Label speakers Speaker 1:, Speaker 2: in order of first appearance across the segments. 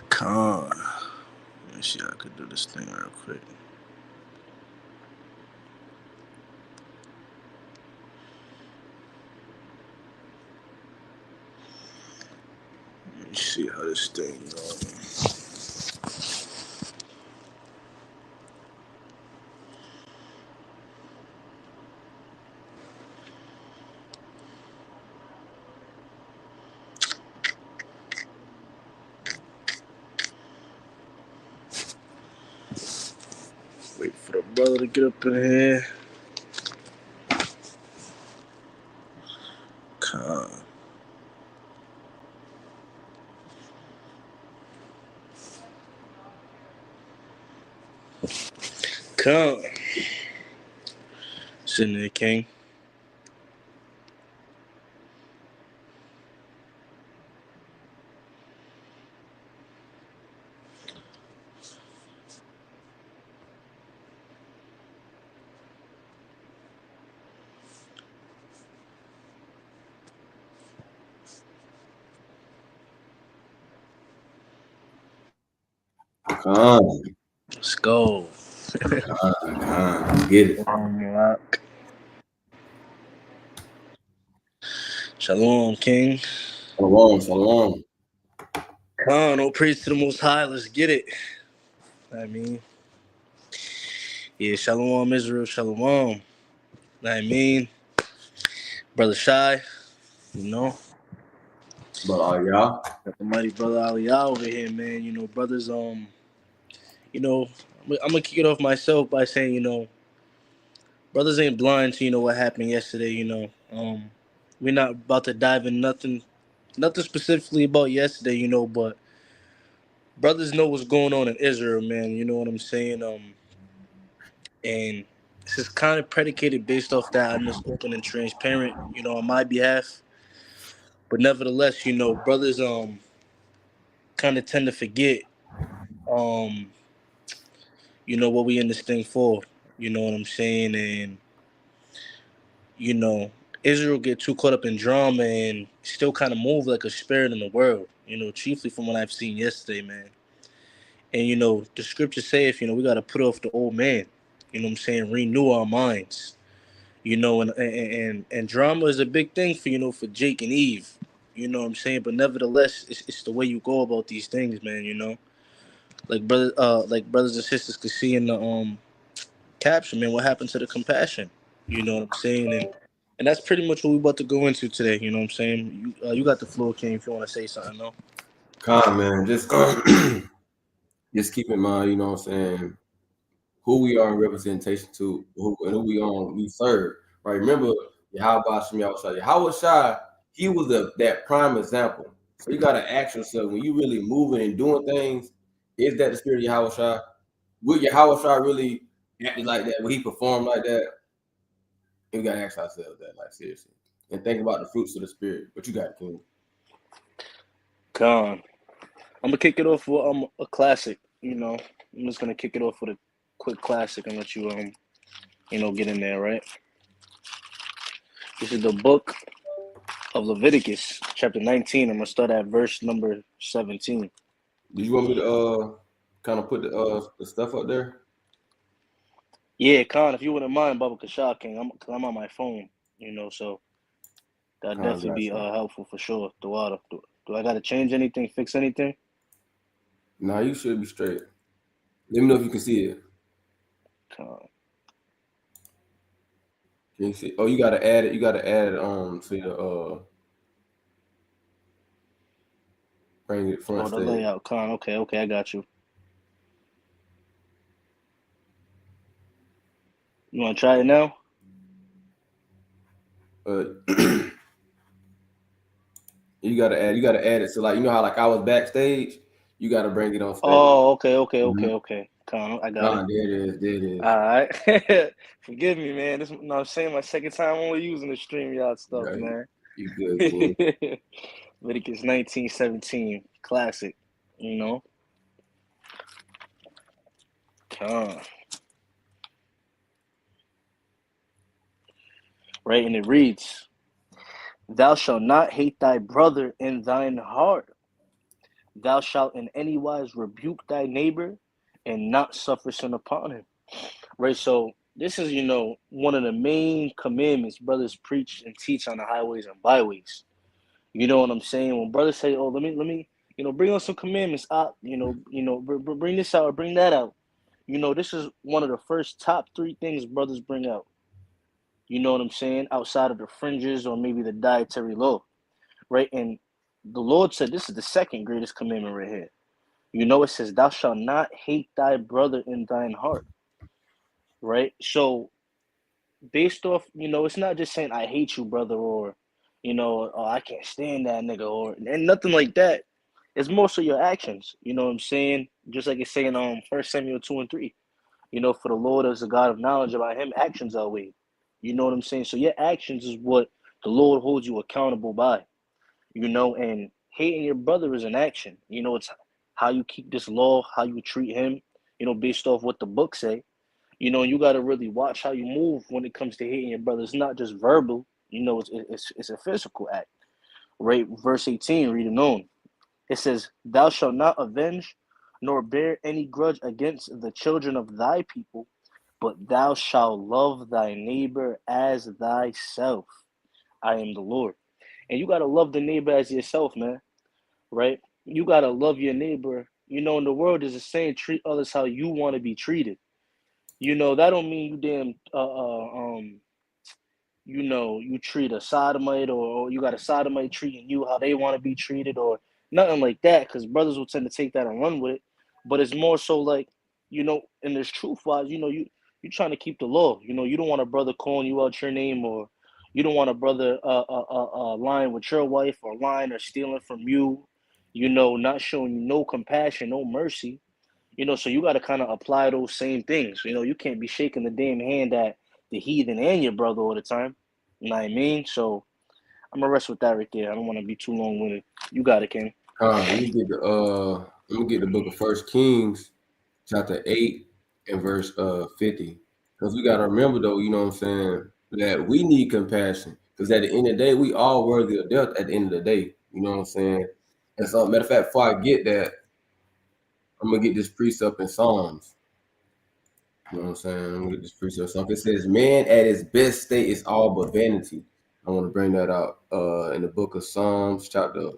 Speaker 1: Con. Let me see how I could do this thing real quick. Let me see how this thing going. Wait for the brother to get up in here. Con. Con. Sitting there, King.
Speaker 2: Con.
Speaker 1: Let's go.
Speaker 2: Get it.
Speaker 1: Shalom, King.
Speaker 2: Shalom.
Speaker 1: Con, all praise to the Most High. Let's get it. I mean, yeah, Shalom, Israel, Shalom. I mean, Brother Shy, you know,
Speaker 2: But y'all.
Speaker 1: got the mighty brother Aliyah over here, man. You know, brothers, you know, I'm gonna kick it off myself by saying, you know, brothers ain't blind to, you know, what happened yesterday, you know. We're not about to dive in nothing specifically about yesterday, you know, but brothers know what's going on in Israel, man. You know what I'm saying? And this is kind of predicated based off that. I'm just open and transparent, you know, on my behalf. But nevertheless, you know, brothers kind of tend to forget, um, you know, what we in this thing for. You know what I'm saying? And you know, Israel get too caught up in drama and still kind of move like a spirit in the world. You know, chiefly from what I've seen yesterday, man. And you know, the scriptures say, if you know, we got to put off the old man. You know what I'm saying? Renew our minds. You know, and drama is a big thing for, you know, for Jake and Eve. You know what I'm saying? But nevertheless, it's the way you go about these things, man. You know, like brothers and sisters could see in the caption, man, what happened to the compassion? You know what I'm saying? And that's pretty much what we're about to go into today. You know what I'm saying? You got the floor, King, if you want to say something, no?
Speaker 2: Con, man. Just keep in mind, you know what I'm saying, who we are in representation to, who we serve. Right? Remember, Yahweh Shem Yahushua. Yahweh Shai, he was that prime example. So you gotta ask yourself, when you really moving and doing things, is that the spirit of Yahweh Shai? Will Yahweh Shai really act like that? Will he perform like that? And we gotta ask ourselves that, like, seriously. And think about the fruits of the spirit. But you got it, King.
Speaker 1: Con. I'm gonna kick it off with a classic. You know, I'm just gonna kick it off with a quick classic and let you you know, get in there, right? This is the book of Leviticus, chapter 19. I'm gonna start at verse number 17.
Speaker 2: Do you want me to kind of put the stuff up there?
Speaker 1: Yeah, Con, if you wouldn't mind, Baba Kashah King, I'm on my phone, you know, so that'd definitely be helpful for sure. Do I gotta change anything, fix anything?
Speaker 2: Nah, you should be straight. Let me know if you can see it.
Speaker 1: Con.
Speaker 2: Can you see? Oh, you gotta add it. You gotta add it to your bring it front
Speaker 1: Oh, the
Speaker 2: stage.
Speaker 1: layout, Con. Okay, I got you. You wanna try it now?
Speaker 2: You gotta add it. So like, you know how like I was backstage, you gotta bring it on stage.
Speaker 1: Oh, okay. Con, I got it.
Speaker 2: There it is.
Speaker 1: All right. Forgive me, man. This, you know, I'm saying, my second time only using the StreamYard stuff,
Speaker 2: Right.
Speaker 1: man.
Speaker 2: You good, King.
Speaker 1: Leviticus 19:17, classic. You know. Con. Right, and it reads, "Thou shalt not hate thy brother in thine heart. thou shalt in any wise rebuke thy neighbor and not suffer sin upon him. Right? So this is, one of the main commandments brothers preach and teach on the highways and byways. You know what I'm saying? When brothers say, "Oh, let me, bring on some commandments," bring this out or bring that out. This is one of the first top three things brothers bring out. You know what I'm saying? Outside of the fringes or maybe the dietary law, right? And the Lord said this is the second greatest commandment right here. It says, "Thou shalt not hate thy brother in thine heart." Right? So based off, it's not just saying I hate you, brother, or oh, I can't stand that nigga, or and nothing like that. It's more so your actions. You know what I'm saying? Just like it's saying 1 Samuel 2:3. For the Lord is a God of knowledge, about him actions are weighed. You know what I'm saying? So your actions is what the Lord holds you accountable by. And hating your brother is an action. It's how you keep this law, how you treat him, based off what the book say. You got to really watch how you move when it comes to hating your brother. It's not just verbal. It's a physical act. Right? Verse 18, reading on. It says, "Thou shalt not avenge, nor bear any grudge against the children of thy people, but thou shalt love thy neighbor as thyself. I am the Lord." And you got to love the neighbor as yourself, man. Right? You got to love your neighbor. In the world, there's a saying, treat others how you want to be treated. That don't mean you damn you treat a sodomite, or you got a sodomite treating you how they want to be treated, or nothing like that, because brothers will tend to take that and run with it. But it's more so like, and there's truth wise, you trying to keep the law. You don't want a brother calling you out your name, or you don't want a brother lying with your wife, or lying or stealing from you, not showing you no compassion, no mercy. So you got to kind of apply those same things. You can't be shaking the damn hand at the heathen and your brother all the time. You know what I mean? So I'm gonna rest with that right there. I don't want to be too long winded. You got it, King.
Speaker 2: Let me get the book of First Kings, chapter 8 and verse 50. Because we gotta remember though, you know what I'm saying, that we need compassion. Because at the end of the day, we all worthy of death at the end of the day. You know what I'm saying? And so, matter of fact, before I get that, I'm gonna get this precept in Psalms. You know what I'm saying? I'm gonna get this precept. So it says, "Man at his best state is all but vanity." I want to bring that out in the book of Psalms, chapter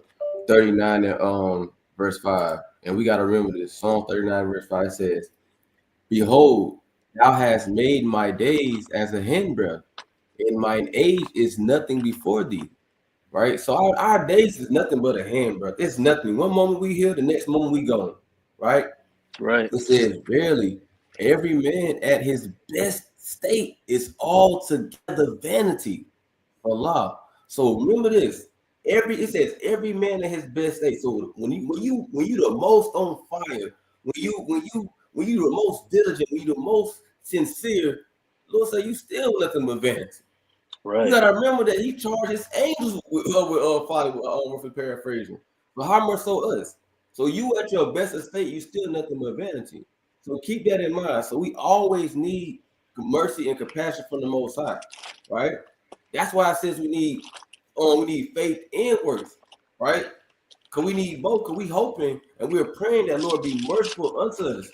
Speaker 2: 39 and verse 5. And we gotta remember this. Psalm 39, verse 5 says, "Behold, thou hast made my days as a handbreadth, and mine age is nothing before thee." Right? So our days is nothing but a handbreadth. It's nothing. One moment we here, the next moment we gone. Right?
Speaker 1: Right.
Speaker 2: It says, "Verily, every man at his best state is altogether vanity." Allah. So remember this. It says every man at his best state. So when you the most on fire, when you the most diligent, when you the most sincere, Lord say you still nothing but vanity.
Speaker 1: Right.
Speaker 2: You gotta remember that he charged his angels with fire for paraphrasing. But how much so us? So you at your best estate, you still nothing but vanity. So keep that in mind. So we always need mercy and compassion from the Most High, right? That's why it says we need faith and works, right? Because we need both. Because we hoping and we're praying that Lord be merciful unto us,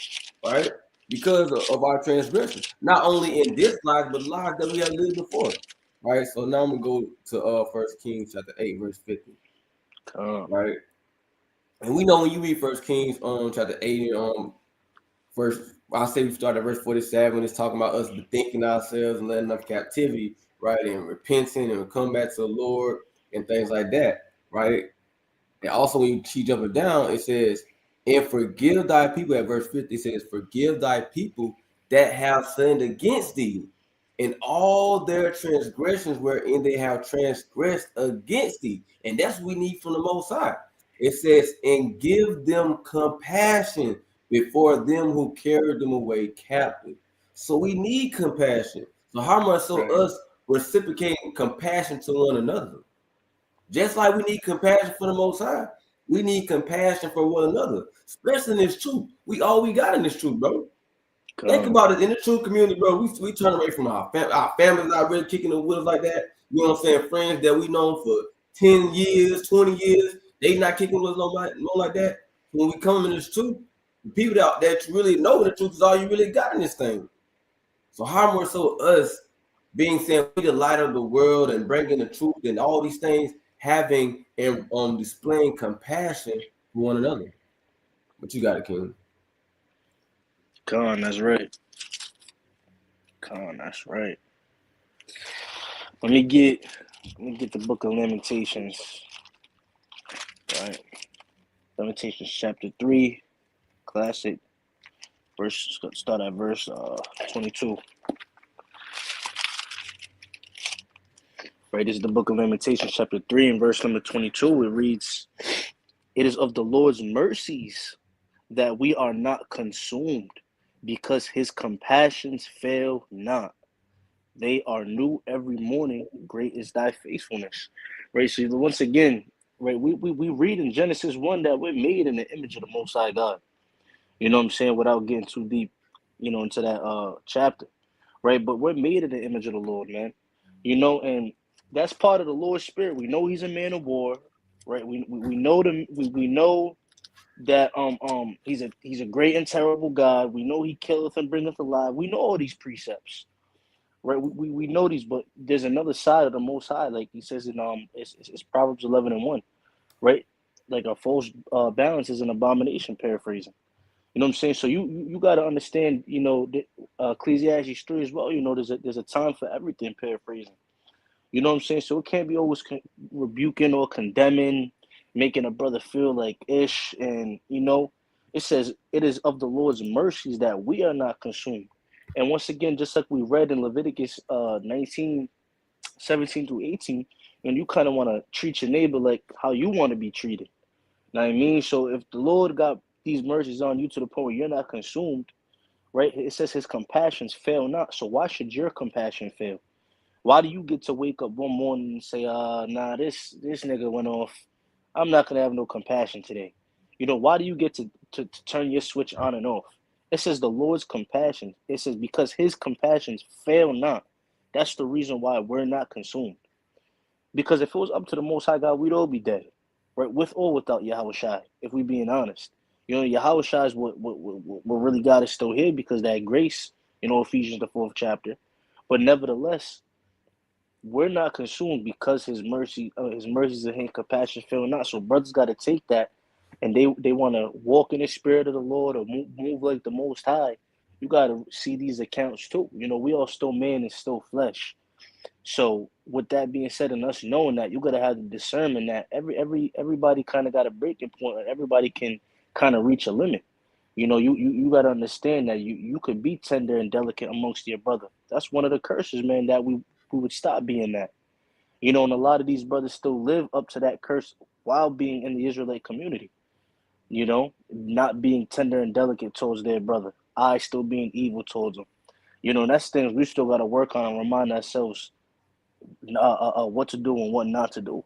Speaker 2: right? Because of our transgression, not only in this life, but lives that we have lived before, right? So now I'm gonna go to 1 Kings chapter 8, verse 50, right? And we know when you read 1 Kings chapter 8 first, I say we start at verse 47. It's talking about us bethinking ourselves and letting up captivity, right? And repenting and come back to the Lord and things like that, right? And also when you keep jumping down, it says, "And forgive thy people," at verse 50, it says, "Forgive thy people that have sinned against thee, and all their transgressions wherein they have transgressed against thee." And that's what we need from the Most High. It says, "And give them compassion before them who carried them away captive." So we need compassion. So how much so us reciprocating compassion to one another? Just like we need compassion for the Most High, we need compassion for one another, especially in this truth. We got in this truth, bro. Think about it. In the true community, bro, we turn away from our families not really kicking the wheels like that. You know what I'm saying? Friends that we known for 10 years, 20 years, they not kicking wheels no like that. when we come in this truth, the people that really know the truth is all you really got in this thing. So how more so us being saying we the light of the world and bringing the truth and all these things, having and displaying compassion for one another. But you got it, King.
Speaker 1: Con, that's right. Con, that's right. Let me get the book of Lamentations. Right. Lamentations chapter 3, classic. Verse, start at verse 22. Right, this is the book of Lamentations chapter 3 and verse number 22. It reads, "It is of the Lord's mercies that we are not consumed, because his compassions fail not. They are new every morning. Great is thy faithfulness." Right, so once again, right, we read in Genesis 1 that we're made in the image of the Most High God. You know what I'm saying? Without getting too deep, into that chapter, right? But we're made in the image of the Lord, man. And that's part of the Lord's spirit. We know he's a man of war, right? We know we know that he's a great and terrible God. We know he killeth and bringeth alive. We know all these precepts, right? We know these, but there's another side of the Most High, like he says in it's Proverbs 11:1, right? Like a false balance is an abomination, paraphrasing. You know what I'm saying? So you got to understand, Ecclesiastes 3 as well. There's a time for everything, paraphrasing. You know what I'm saying? So it can't be always rebuking or condemning, making a brother feel like ish. And, it says it is of the Lord's mercies that we are not consumed. And once again, just like we read in Leviticus 19:17-18, and you kind of want to treat your neighbor like how you want to be treated. Know what I mean? So if the Lord got these mercies on you to the point where you're not consumed, right? It says his compassions fail not. So why should your compassion fail? Why do you get to wake up one morning and say, nah, this nigga went off. I'm not gonna have no compassion today. Why do you get to turn your switch on and off? It says the Lord's compassion. It says because his compassions fail not. That's the reason why we're not consumed. Because if it was up to the Most High God, we'd all be dead, right? With or without Yahweh Shai, if we being honest. Yahweh Shai is what really got us still here because that grace, Ephesians the 4th chapter. But nevertheless, we're not consumed because his mercies and his compassion fail not. So brothers got to take that, and they want to walk in the spirit of the Lord or move like the Most High. You got to see these accounts too. We all still man and still flesh. So with that being said, and us knowing that, you gotta have the discernment that everybody kind of got a breaking point, and everybody can kind of reach a limit. You gotta understand that you could be tender and delicate amongst your brother. That's one of the curses, man, that we would stop being that. And a lot of these brothers still live up to that curse while being in the Israelite community. Not being tender and delicate towards their brother. I still being evil towards them. And that's things we still gotta work on and remind ourselves what to do and what not to do,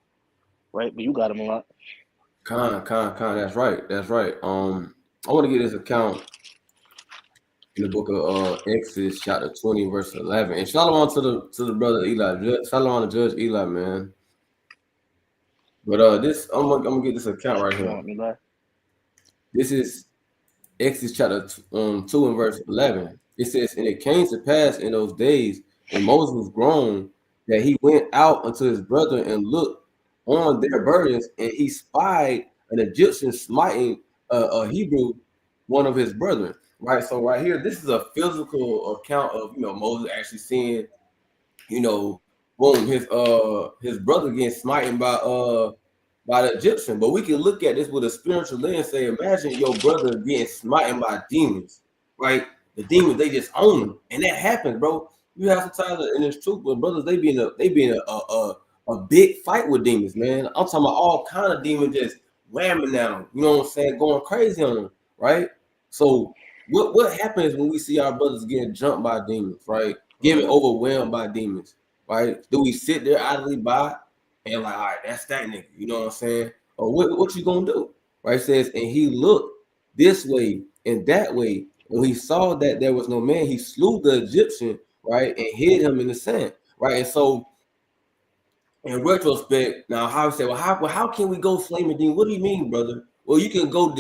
Speaker 1: right? But you got him a lot.
Speaker 2: Con. That's right. I want to get this account in the book of Exodus, chapter 20, verse 11. And shalom to the brother Eli. Shalom to Judge Eli, man. But this, I'm gonna get this account right here. This is Exodus chapter 2 and verse 11. It says, "And it came to pass in those days when Moses was grown, that he went out unto his brethren and looked on their burdens, and he spied an Egyptian smiting a Hebrew, one of his brethren." Right. So right here, this is a physical account of Moses actually seeing, boom, his brother getting smitten by the Egyptian. But we can look at this with a spiritual lens and say, imagine your brother getting smitten by demons, right? The demons, they just own them. And that happens, bro. You have sometimes in this truth, but brothers, they be in a big fight with demons, man. I'm talking about all kind of demons just whamming at them, you know what I'm saying, going crazy on them, right? So what happens when we see our brothers getting jumped by demons, right? Getting overwhelmed by demons, right? Do we sit there idly by and like, all right, that's that nigga, you know what I'm saying? Or what you gonna do? Right? It says, and he looked this way and that way. When he saw that there was no man, he slew the Egyptian, right, and hid him in the sand, right? And so, in retrospect, now how I say, well, how can we go flaming demon? What do you mean, brother? Well, you can go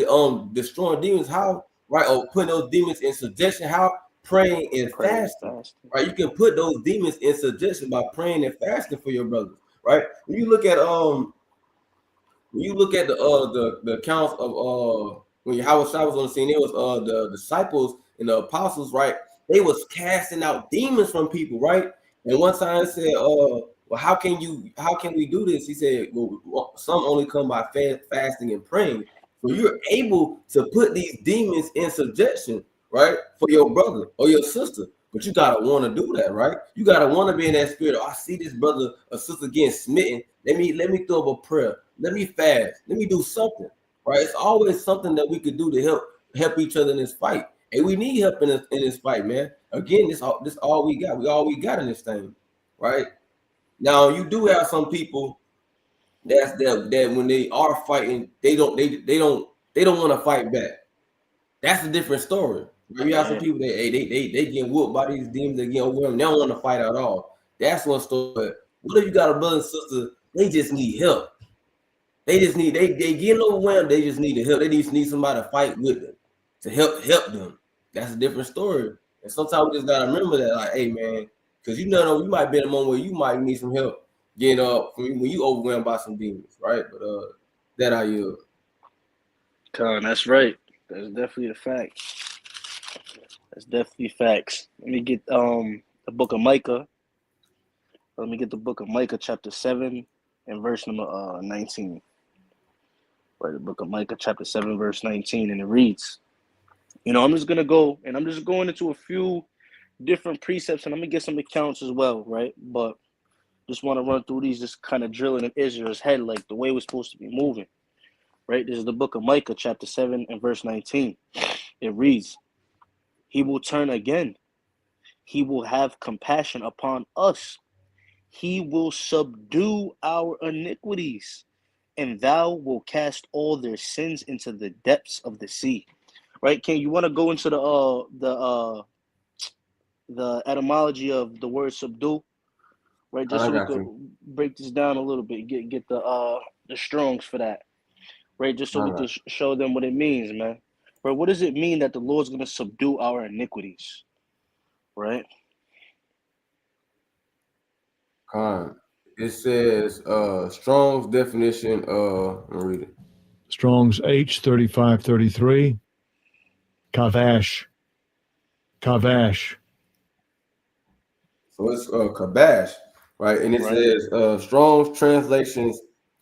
Speaker 2: destroying demons. How? Right? Or putting those demons in subjection. How? Praying and
Speaker 1: Pray and
Speaker 2: fasting.
Speaker 1: fasting.
Speaker 2: Right? You can put those demons in subjection by praying and fasting for your brothers. Right? When you look at the accounts of when Yahweh Shai was on the scene, it was the disciples and the apostles, right? They was casting out demons from people, right? And one time it said, well, how can we do this? He said, well, some only come by fasting and praying. So you're able to put these demons in subjection, right? For your brother or your sister. But you gotta want to do that, right? You gotta want to be in that spirit. Oh, I see this brother or sister getting smitten. Let me throw up a prayer. Let me fast. Let me do something, right? It's always something that we could do to help each other in this fight. And we need help in this fight, man. Again, this all we got. All we got in this thing, right? Now you do have some people that when they are fighting, they don't want to fight back. That's a different story. You have some people that they getting whooped by these demons, they get overwhelmed, they don't want to fight at all. That's one story. But what if you got a brother and sister, they just need help? They just need they getting overwhelmed, they just need the help. They just need somebody to fight with them to help them. That's a different story. And sometimes we just gotta remember that, like, hey man, because you know you might be in a moment where you might need some help getting up when you overwhelmed by some demons, right? But that I yield.
Speaker 1: Con, that's right. That's definitely a fact. That's definitely facts. Let me get the book of Micah. Let me get the book of Micah, chapter 7 and verse number 19. Right, the book of Micah, chapter 7, verse 19, and it reads, I'm just gonna go and I'm just going into a few different precepts, and I'm gonna get some accounts as well, right? But just want to run through these, just kind of drilling in Israel's head, like the way we're supposed to be moving. Right? This is the book of Micah, chapter 7 and verse 19. It reads, He will turn again. He will have compassion upon us. He will subdue our iniquities, and thou will cast all their sins into the depths of the sea. Right? Ken, you want to go into the etymology of the word subdue? Right, just so we could break this down a little bit, get the Strongs for that. Right, just so we could show them what it means, man. Right, what does it mean that the Lord's going to subdue our iniquities? Right.
Speaker 2: It says Strong's definition. Let me read it.
Speaker 3: Strong's H3533. Kavash.
Speaker 2: So it's kabash, right? And it says Strong's translations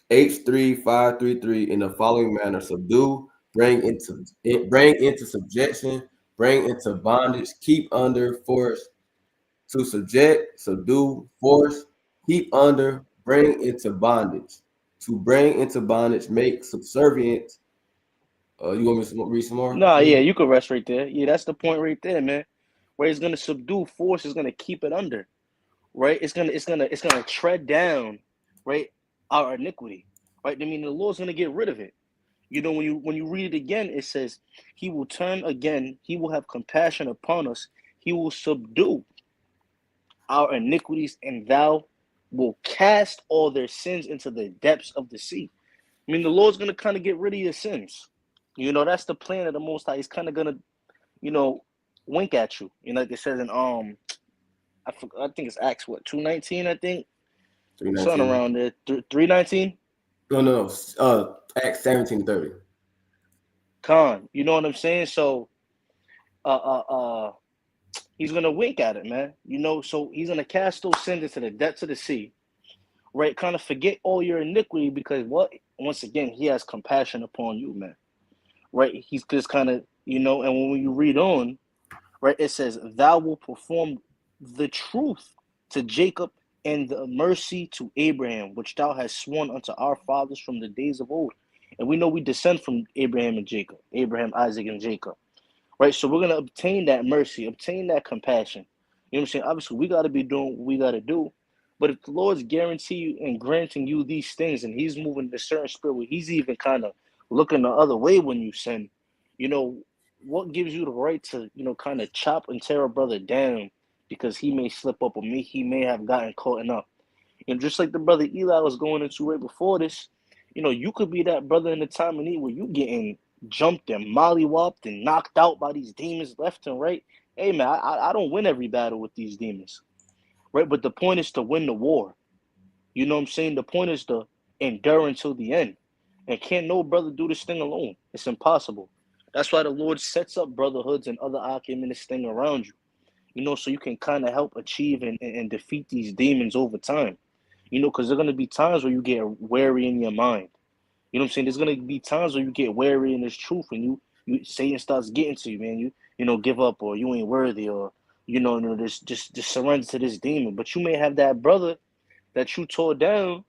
Speaker 2: H3533 in the following manner: subdue, bring into subjection, bring into bondage, keep under, force, to subject, subdue, force, keep under, bring into bondage, to bring into bondage, make subservient. You want me to read some more?
Speaker 1: Nah, yeah, you could rest right there. Yeah, that's the point right there, man. Where it's gonna subdue, force is gonna keep it under, right? It's gonna tread down, right, our iniquity, right? I mean, the Lord's gonna get rid of it. When you read it again, it says, He will turn again. He will have compassion upon us. He will subdue our iniquities, and thou will cast all their sins into the depths of the sea. I mean, the Lord's gonna kind of get rid of your sins. That's the plan of the Most High. He's kind of gonna, wink at you. Like it says in I think it's Acts 2:19. I think
Speaker 2: 3:19.
Speaker 1: Something around there. 3:19.
Speaker 2: No. Acts 17:30.
Speaker 1: Con, you know what I'm saying? So, he's gonna wink at it, man. So he's gonna cast those sins into the depths of the sea, right? Kind of forget all your iniquity because once again, he has compassion upon you, man. Right? He's just kind of, and when you read on, right, it says, Thou will perform the truth to Jacob and the mercy to Abraham, which thou hast sworn unto our fathers from the days of old. And we know we descend from Abraham and Jacob, Abraham, Isaac, and Jacob. Right? So we're going to obtain that mercy, obtain that compassion. You know what I'm saying? Obviously, we got to be doing what we got to do. But if the Lord's guaranteeing and granting you these things, and he's moving a certain spirit where he's even kind of looking the other way when you sin, what gives you the right to, kind of chop and tear a brother down because he may slip up or he may have gotten caught up? And just like the brother Eli was going into right before this, you could be that brother in the time of need where you getting jumped and mollywopped and knocked out by these demons left and right. Hey man, I don't win every battle with these demons, right? But the point is to win the war. You know what I'm saying? The point is to endure until the end. And can't no brother do this thing alone. It's impossible. That's why the Lord sets up brotherhoods and other akim in this thing around you. So you can kind of help achieve and defeat these demons over time. Because there are going to be times where you get wary in your mind. You know what I'm saying? There's going to be times where you get wary in this truth and you Satan starts getting to you, man. You give up or you ain't worthy or, just surrender to this demon. But you may have that brother that you tore down.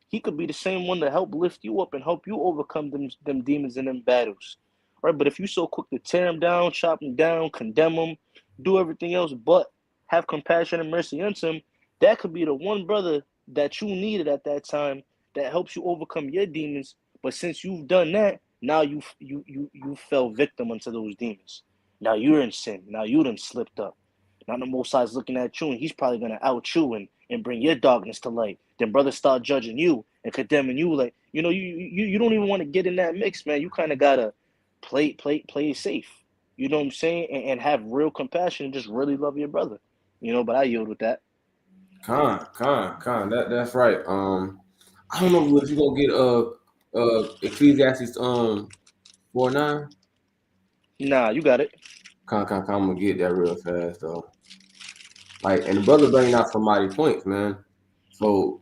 Speaker 1: He could be the same one to help lift you up and help you overcome them demons in them battles. Right? But if you so quick to tear him down, chop him down, condemn him, do everything else but have compassion and mercy unto him, that could be the one brother that you needed at that time that helps you overcome your demons. But since you've done that, now you fell victim unto those demons. Now you're in sin. Now you done slipped up. Now the Most High is looking at you and he's probably going to out you and bring your darkness to light. Then brothers start judging you and condemning you. Like, you don't even want to get in that mix, man. You kind of got to play it safe. You know what I'm saying? And have real compassion and just really love your brother. But I yield with that.
Speaker 2: Con. That's right. I don't know if you're gonna get Ecclesiastes 4:9.
Speaker 1: Nah, you got it.
Speaker 2: I'm gonna get that real fast though. Like, and the brother bringing out some mighty points, man. So,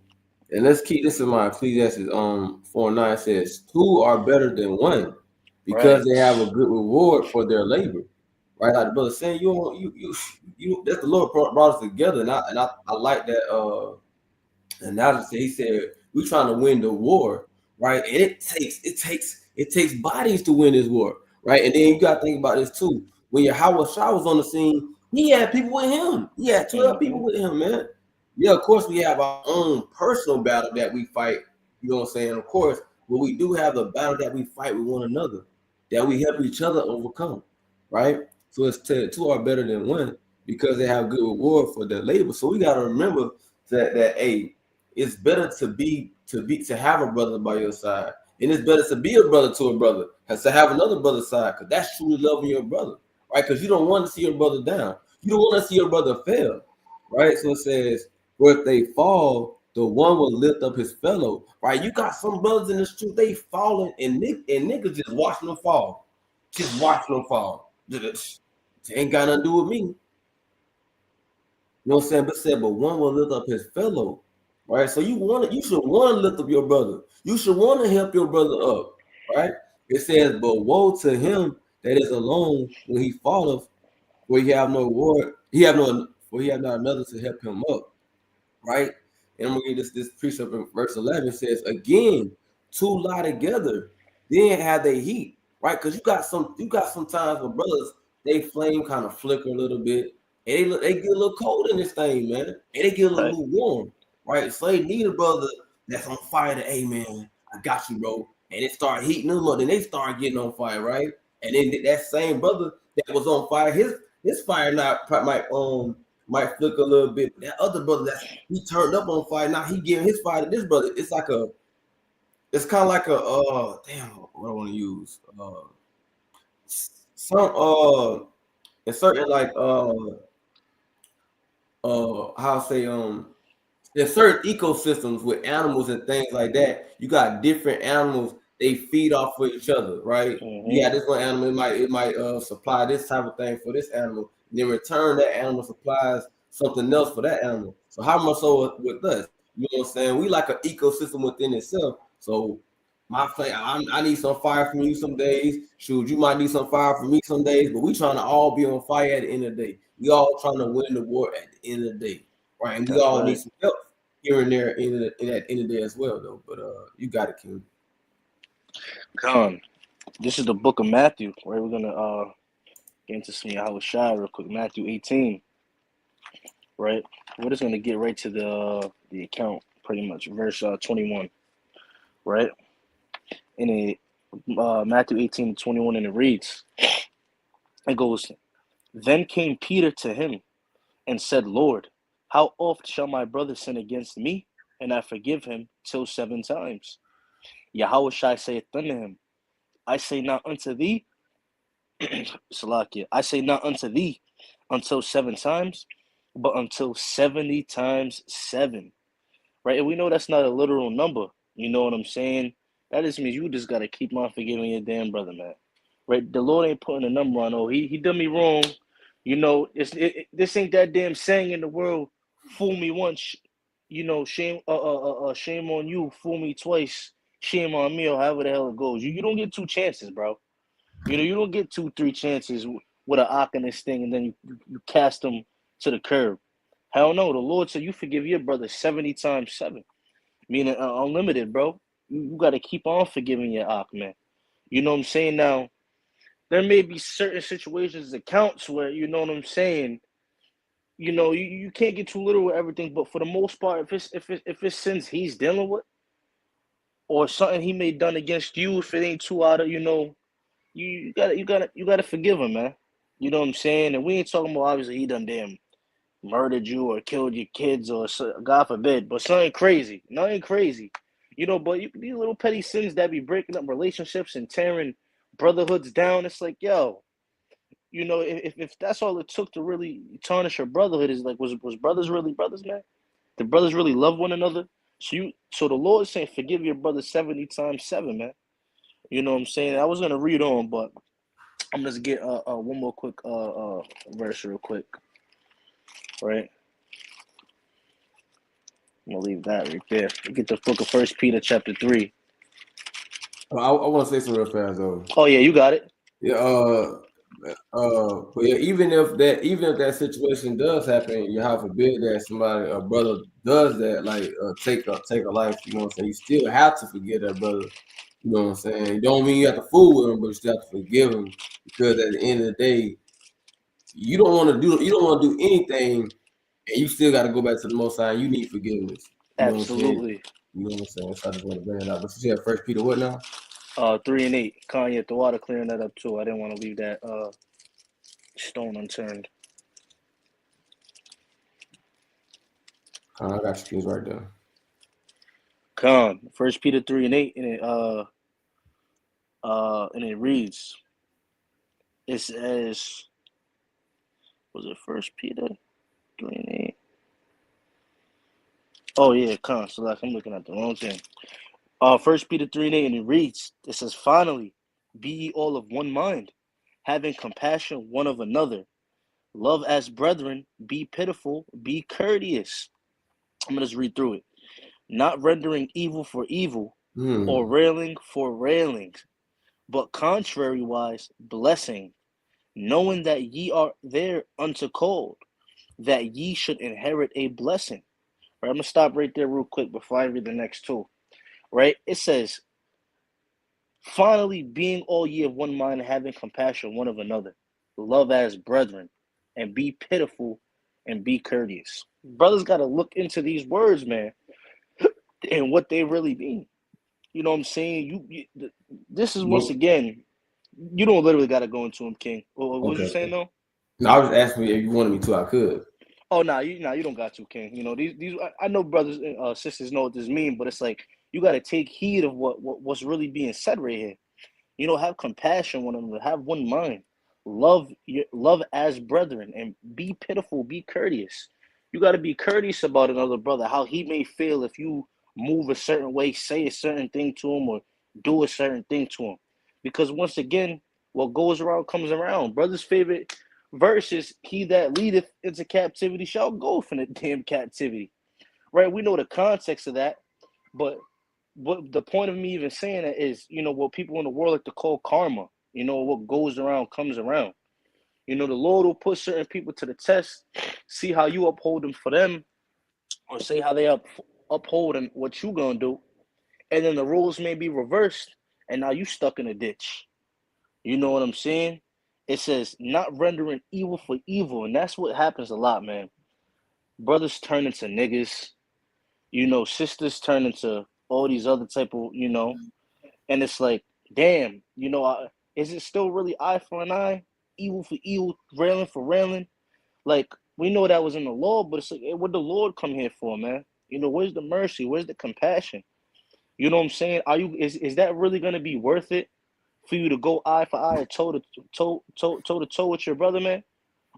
Speaker 2: and let's keep this in mind. Ecclesiastes 4:9 says, "Two are better than one, because they have a good reward for their labor." Right, like the brother saying, you. That's the Lord brought us together, and I like that analogy. He said, "We're trying to win the war, right? And it takes bodies to win this war, right? And then you got to think about this too. When Yahweh Shah was on the scene, he had people with him. He had 12 people with him, man. Yeah, of course, we have our own personal battle that we fight. You know what I'm saying? Of course, but we do have the battle that we fight with one another, that we help each other overcome, right? So it's two are better than one because they have good reward for their labor. So we got to remember that hey, it's better to have a brother by your side, and it's better to be a brother to a brother, as to have another brother's side, because that's truly loving your brother, right? Because you don't want to see your brother down, you don't want to see your brother fail, right? So it says, "Where if they fall, the one will lift up his fellow." Right? You got some brothers in the street, they falling, and niggas just watching them fall, just watching them fall. It ain't got nothing to do with me. You know what I'm saying? But one will lift up his fellow. Right, so you should want to lift up your brother. You should want to help your brother up. Right? It says, "But woe to him that is alone when he falleth, for he have no reward. For he have not another to help him up." Right? And I'm gonna give this precept in verse 11. It says, "Again, two lie together, then have they heat." Right? Because you got some times where brothers, they flame kind of flicker a little bit, and they get a little cold in this thing, man, and they get a little warm. Right, so they need a brother that's on fire. That, hey man, I got you, bro, and it start heating them up. Then they start getting on fire, right? And then that same brother that was on fire, his fire might flicker a little bit. But that other brother he turned up on fire, now he giving his fire to this brother. It's kind of like a damn, what I want to use it's certain like how I say there's certain ecosystems with animals and things like that. You got different animals, they feed off of each other, right?
Speaker 1: Mm-hmm.
Speaker 2: Yeah, this one animal it might supply this type of thing for this animal. And in return, that animal supplies something else for that animal. So how much so with us? You know what I'm saying? We like an ecosystem within itself. So I need some fire from you some days. Shoot, you might need some fire from me some days, but we trying to all be on fire at the end of the day. We all trying to win the war at the end of the day, right? And we all need some help here and there in that end of the day as well, though. But you got it, King.
Speaker 1: This is the book of Matthew, right? We're gonna get into some Yahweh Shai real quick. Matthew 18, right? We're just gonna get right to the account, pretty much, verse 21, right? In Matthew 18:21, and it reads, it goes, "Then came Peter to him and said, Lord, how oft shall my brother sin against me, and I forgive him till 7 times? Yahweh Shai saith unto him, I say not unto thee, Salakia, I say not unto thee until 7 times, but until 70 times 7. Right? And we know that's not a literal number. You know what I'm saying? That just means you just gotta keep on forgiving your damn brother, man. Right? The Lord ain't putting a number on. Oh, he done me wrong. You know, this ain't that damn saying in the world. Fool me once, you know. Shame on you. Fool me twice. Shame on me, or however the hell it goes. You don't get 2 chances, bro. You know, you don't get 2-3 chances with an ock in this thing, and then you cast them to the curb. Hell no. The Lord said you forgive your brother 70 times 7, meaning unlimited, bro. You got to keep on forgiving your ock, man. You know what I'm saying? Now, there may be certain situations, accounts where, you know what I'm saying, you know, you can't get too little with everything, but for the most part, if it's sins he's dealing with, or something he may done against you, if it ain't too out of, you know, you gotta forgive him, man. You know what I'm saying? And we ain't talking about obviously he done damn murdered you or killed your kids or God forbid, but something crazy, nothing crazy. You know, but these little petty sins that be breaking up relationships and tearing brotherhoods down, it's like, yo, you know, if that's all it took to really tarnish your brotherhood, is like, was brothers really brothers, man? Did brothers really love one another? So the Lord is saying, forgive your brother 70 times 7, man. You know what I'm saying? I was gonna read on, but I'm just get one more quick verse real quick, right? I'm gonna leave that right there. Get the book of First Peter chapter 3.
Speaker 2: I want to say something real fast though.
Speaker 1: Oh yeah, you got it.
Speaker 2: Yeah. But yeah, even if that situation does happen, you have forbid that somebody, a brother, does that, like take a life. You know what I'm saying? You still have to forgive that brother. You know what I'm saying? It don't mean you have to fool with him, but you still have to forgive him, because at the end of the day, you don't want to do anything, and you still got to go back to the Most High. You need forgiveness. You know what I'm saying?
Speaker 1: Absolutely.
Speaker 2: You know what I'm saying? So I just want to bring it up. But you said First Peter what now?
Speaker 1: 3 and 8. Kanye, the water clearing that up too. I didn't want to leave that stone unturned.
Speaker 2: I got your keys right there.
Speaker 1: First Peter 3 and 8, and it reads, it says, was it First Peter 3 and 8? Oh yeah, so like I'm looking at the wrong thing. First Peter 3 and 8, and it reads, it says, finally, be ye all of one mind, having compassion one of another. Love as brethren, be pitiful, be courteous. I'm going to just read through it. Not rendering evil for evil, or railing for railings, but contrariwise blessing, knowing that ye are there unto called, that ye should inherit a blessing. Right, I'm going to stop right there real quick before I read the next two. Right? It says, finally, being all ye of one mind, having compassion one of another, love as brethren, and be pitiful and be courteous. Brothers got to look into these words, man, and what they really mean. You know what I'm saying? This is, once again, you don't literally got to go into them, King. What was you saying, though?
Speaker 2: No, I was just asking you if you wanted me to. I could.
Speaker 1: Oh, you don't got to, King. You know, these. I know brothers, sisters know what this means, but it's like you got to take heed of what's really being said right here. You know, have compassion one another, have one mind, love as brethren, and be pitiful, be courteous. You got to be courteous about another brother, how he may feel if you move a certain way, say a certain thing to him, or do a certain thing to him. Because once again, what goes around comes around. Brother's favorite verse is, he that leadeth into captivity shall go from the damn captivity. Right? We know the context of that, but what the point of me even saying that is, you know, what people in the world like to call karma. You know, what goes around comes around. You know, the Lord will put certain people to the test, see how you uphold them for them, or say how they uphold and what you gonna do, and then the rules may be reversed, and now you stuck in a ditch. You know what I'm saying? It says not rendering evil for evil, and that's what happens a lot, man. Brothers turn into niggas. You know, sisters turn into all these other type of, you know, and it's like, damn, you know, is it still really eye for an eye, evil for evil, railing for railing? Like, we know that was in the law, but it's like, what the Lord come here for, man? You know, where's the mercy? Where's the compassion? You know what I'm saying? Is that really gonna be worth it for you to go eye for eye, or toe to toe with your brother, man?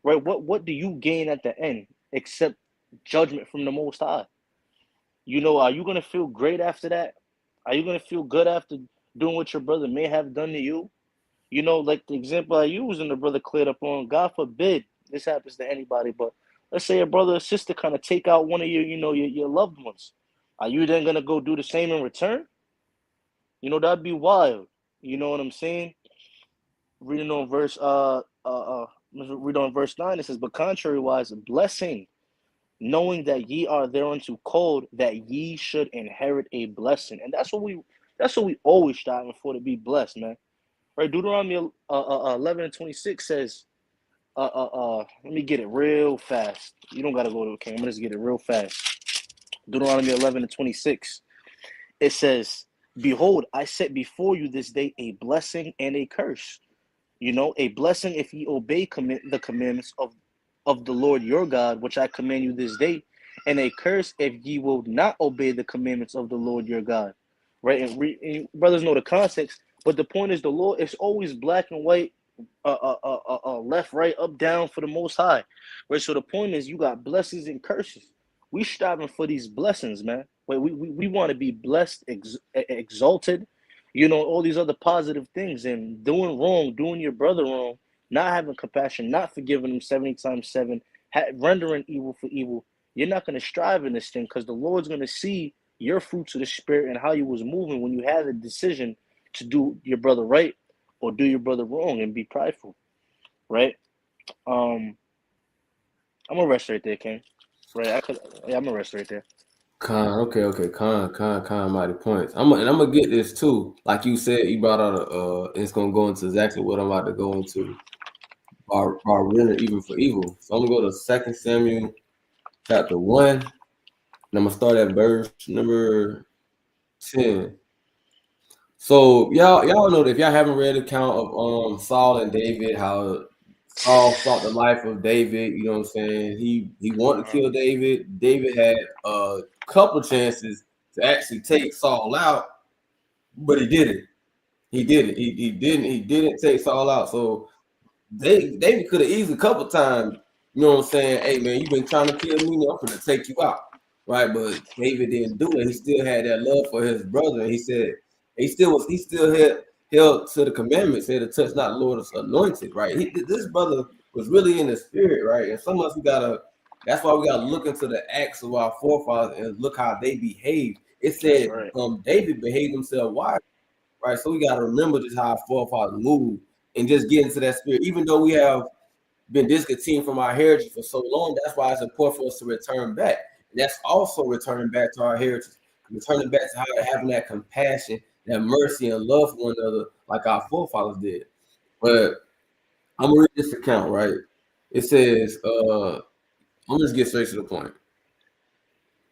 Speaker 1: Right? What do you gain at the end except judgment from the Most High? You know, are you gonna feel great after that? Are you gonna feel good after doing what your brother may have done to you? You know, like the example I used and the brother cleared up on, God forbid this happens to anybody, but let's say a brother or sister kind of take out one of your, your loved ones. Are you then gonna go do the same in return? You know, that'd be wild. You know what I'm saying? Reading on read on verse 9, it says, but contrariwise, blessing, knowing that ye are thereunto called, that ye should inherit a blessing. And that's what we always striving for, to be blessed, man. Right? Deuteronomy 11:26 says, let me get it real fast. You don't gotta go to a king. I'm gonna just get it real fast. Deuteronomy 11:26. It says, behold, I set before you this day a blessing and a curse. You know, a blessing if ye obey the commandments of the Lord your God, which I command you this day, and a curse if ye will not obey the commandments of the Lord your God. Right? And brothers know the context, but the point is the Lord is always black and white, left, right, up, down for the Most High. Right? So the point is you got blessings and curses. We striving for these blessings, man. Right? We want to be blessed, exalted, you know, all these other positive things, and doing wrong, doing your brother wrong, not having compassion, not forgiving him 70 times 7, rendering evil for evil. You're not going to strive in this thing, because the Lord's going to see your fruits of the Spirit and how you was moving when you had a decision to do your brother right or do your brother wrong and be prideful, right? I'm gonna rest right there, King. Right, I'm gonna rest right there.
Speaker 2: Con, mighty points. I'm gonna get this too. Like you said, you brought out it's gonna go into exactly what I'm about to go into. Our render even for evil. So I'm gonna go to 2 Samuel chapter 1, and I'm gonna start at verse number 10. So y'all know that if y'all haven't read the account of Saul and David, how Saul sought the life of David, you know what I'm saying? He wanted to kill David. David had a couple chances to actually take Saul out, but he didn't. He didn't take Saul out. So David could have easily a couple times, you know what I'm saying? Hey man, you've been trying to kill me, I'm gonna take you out. Right? But David didn't do it. He still had that love for his brother. And he said he still held to the commandments, said to touch not the Lord's anointed, right? This brother was really in the spirit, right? And some of us that's why we gotta look into the acts of our forefathers and look how they behaved. It said David behaved himself wisely, right? So we gotta remember just how our forefathers moved and just get into that spirit. Even though we have been discontinued from our heritage for so long, that's why it's important for us to return back. And that's also returning back to our heritage, returning back to having that compassion, that mercy and love for one another, like our forefathers did. But I'm gonna read this account, right? It says, I'm just get straight to the point.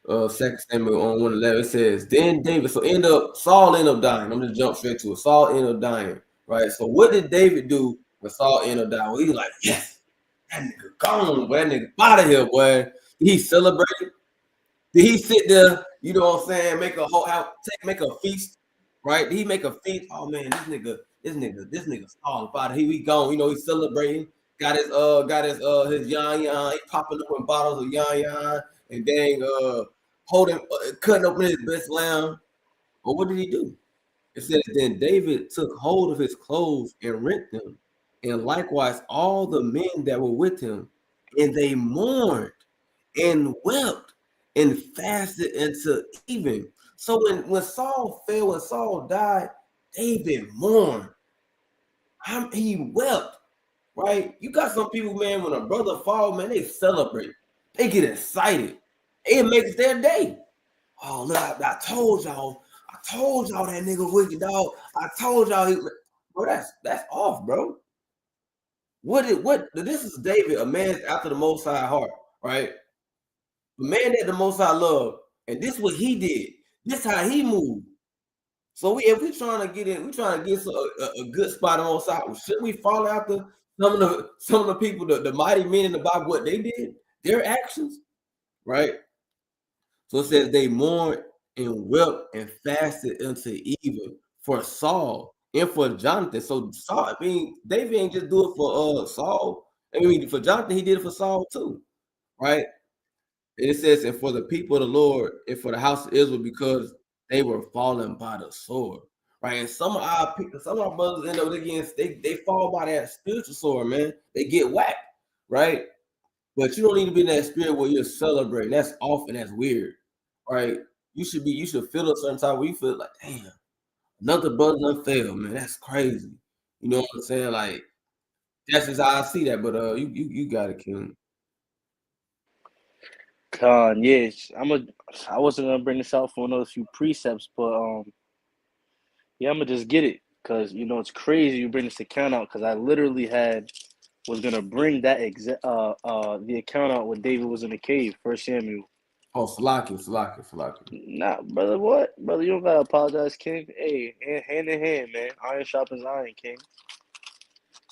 Speaker 2: 2 Samuel on 1:11, it says, then David, Saul ended up dying. I'm gonna jump straight to it. Saul ended up dying, right? So what did David do when Saul ended up dying? Well, he was like, yes, that nigga gone, boy, that nigga out of here, boy. Did he celebrate? Did he sit there, you know what I'm saying, make a feast, right? Did he make a feast? Oh man, this nigga Saul about it. He gone, you know, he's celebrating. Got his yan, he popping up in bottles of yan, and dang, cutting open his best lamb. But what did he do? It says, then David took hold of his clothes and rent them, and likewise all the men that were with him, and they mourned and wept and fasted until even. So when Saul fell, when Saul died, David mourned. He wept, right? You got some people, man, when a brother fall, man, they celebrate. They get excited. It makes their day. Oh, look, I told y'all that nigga wicked, dog. I told y'all bro, that's off, bro. This is David, a man after the Most High heart, right? A man that the Most High loved, and this is what he did. This how he moved. So if we trying to get in, we trying to get a good spot on Most High. Shouldn't we follow after some of the people, the mighty men in the Bible, what they did, their actions, right? So it says they mourned and wept and fasted unto even for Saul and for Jonathan. So Saul, I mean, David ain't just do it for Saul. I mean, for Jonathan, he did it for Saul too, right? And it says, and for the people of the Lord and for the house of Israel, because they were fallen by the sword, right? And some of our brothers end up they fall by that spiritual sword, man. They get whacked, right? But you don't need to be in that spirit where you're celebrating. That's off and that's weird, right? You should feel a certain time where you feel like, damn, another brother done failed, man. That's crazy. You know what I'm saying? Like, that's just how I see that. But you got it, King.
Speaker 1: Yes, I wasn't gonna bring this out for another few precepts, but yeah, I'm gonna just get it because it's crazy you bring this account out because I literally was gonna bring that the account out when David was in the cave, First Samuel.
Speaker 2: Oh, Salaki.
Speaker 1: Nah, brother, what? Brother, you don't gotta apologize, King. Hey, hand in hand, man. Iron sharpens iron, King.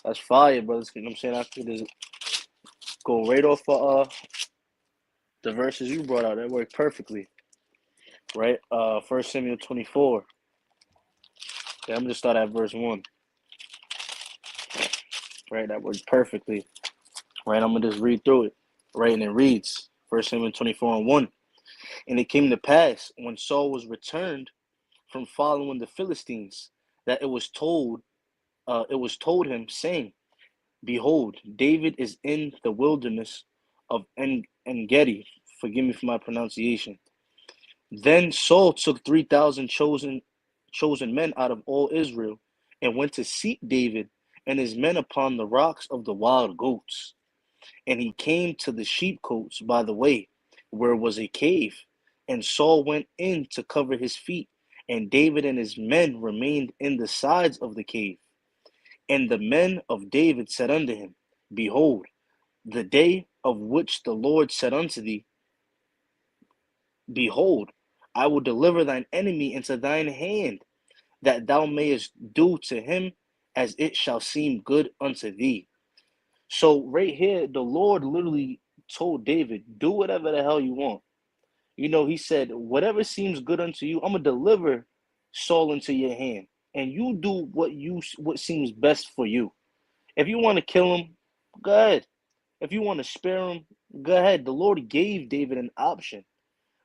Speaker 1: That's fire, brothers. You know what I'm saying? I could just go right off the verses you brought out. That worked perfectly. Right? 1 Samuel 24. Yeah, I'm gonna start at verse 1. Right? That worked perfectly. Right? I'm gonna just read through it. Right? And it reads 1 Samuel 24 and 1. And it came to pass when Saul was returned from following the Philistines, that it was told him, saying, Behold, David is in the wilderness of En-Gedi. Forgive me for my pronunciation. Then Saul took 3,000 chosen men out of all Israel, and went to seek David and his men upon the rocks of the wild goats. And he came to the sheepcotes by the way, where was a cave. And Saul went in to cover his feet, and David and his men remained in the sides of the cave. And the men of David said unto him, Behold, the day of which the Lord said unto thee, Behold, I will deliver thine enemy into thine hand, that thou mayest do to him as it shall seem good unto thee. So right here, the Lord literally told David, do whatever the hell you want. He said, whatever seems good unto you, I'm gonna deliver Saul into your hand, and you do what seems best for you. If you want to kill him, go ahead. If you want to spare him, go ahead. The Lord gave David an option,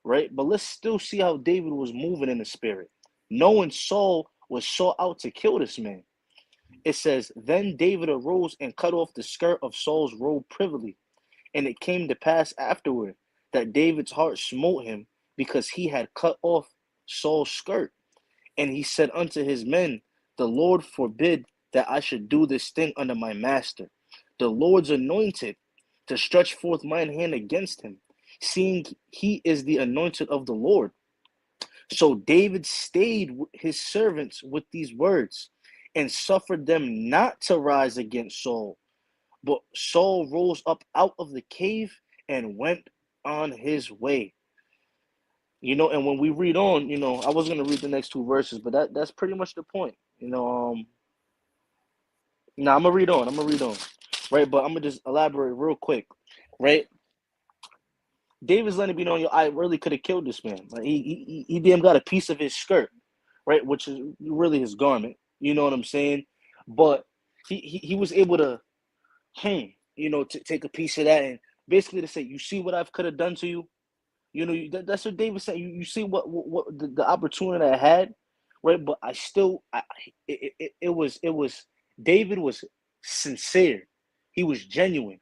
Speaker 1: right? But let's still see how David was moving in the spirit, knowing Saul was sought out to kill this man. It says, Then David arose and cut off the skirt of Saul's robe privily. And it came to pass afterward that David's heart smote him because he had cut off Saul's skirt. And he said unto his men, The Lord forbid that I should do this thing unto my master, the Lord's anointed, to stretch forth mine hand against him, seeing he is the anointed of the Lord. So David stayed his servants with these words, and suffered them not to rise against Saul. But Saul rose up out of the cave and went on his way. And when we read on, I was gonna read the next two verses, but that's pretty much the point. Now I'm gonna read on. Right, but I'm gonna just elaborate real quick. Right, David's letting me know, I really could have killed this man. Like he damn got a piece of his skirt, right, which is really his garment. You know what I'm saying? But he was able to, to take a piece of that and basically to say, you see what I could have done to you. That's what David said. You see what the opportunity I had, right? But I still, it was David was sincere. He was genuine,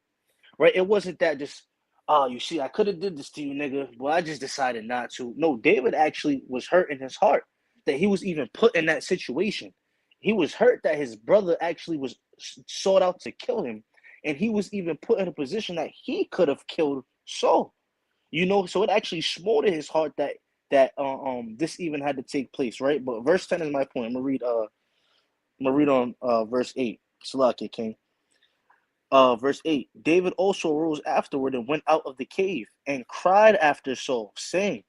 Speaker 1: right? It wasn't that just, oh, you see, I could have did this to you, nigga, but I just decided not to. No, David actually was hurt in his heart that he was even put in that situation. He was hurt that his brother actually was sought out to kill him, and he was even put in a position that he could have killed Saul. So it actually smote his heart that this even had to take place, right? But verse 10 is my point. I'm gonna read on verse 8. Salakia King. Verse 8. David also rose afterward and went out of the cave and cried after Saul, saying,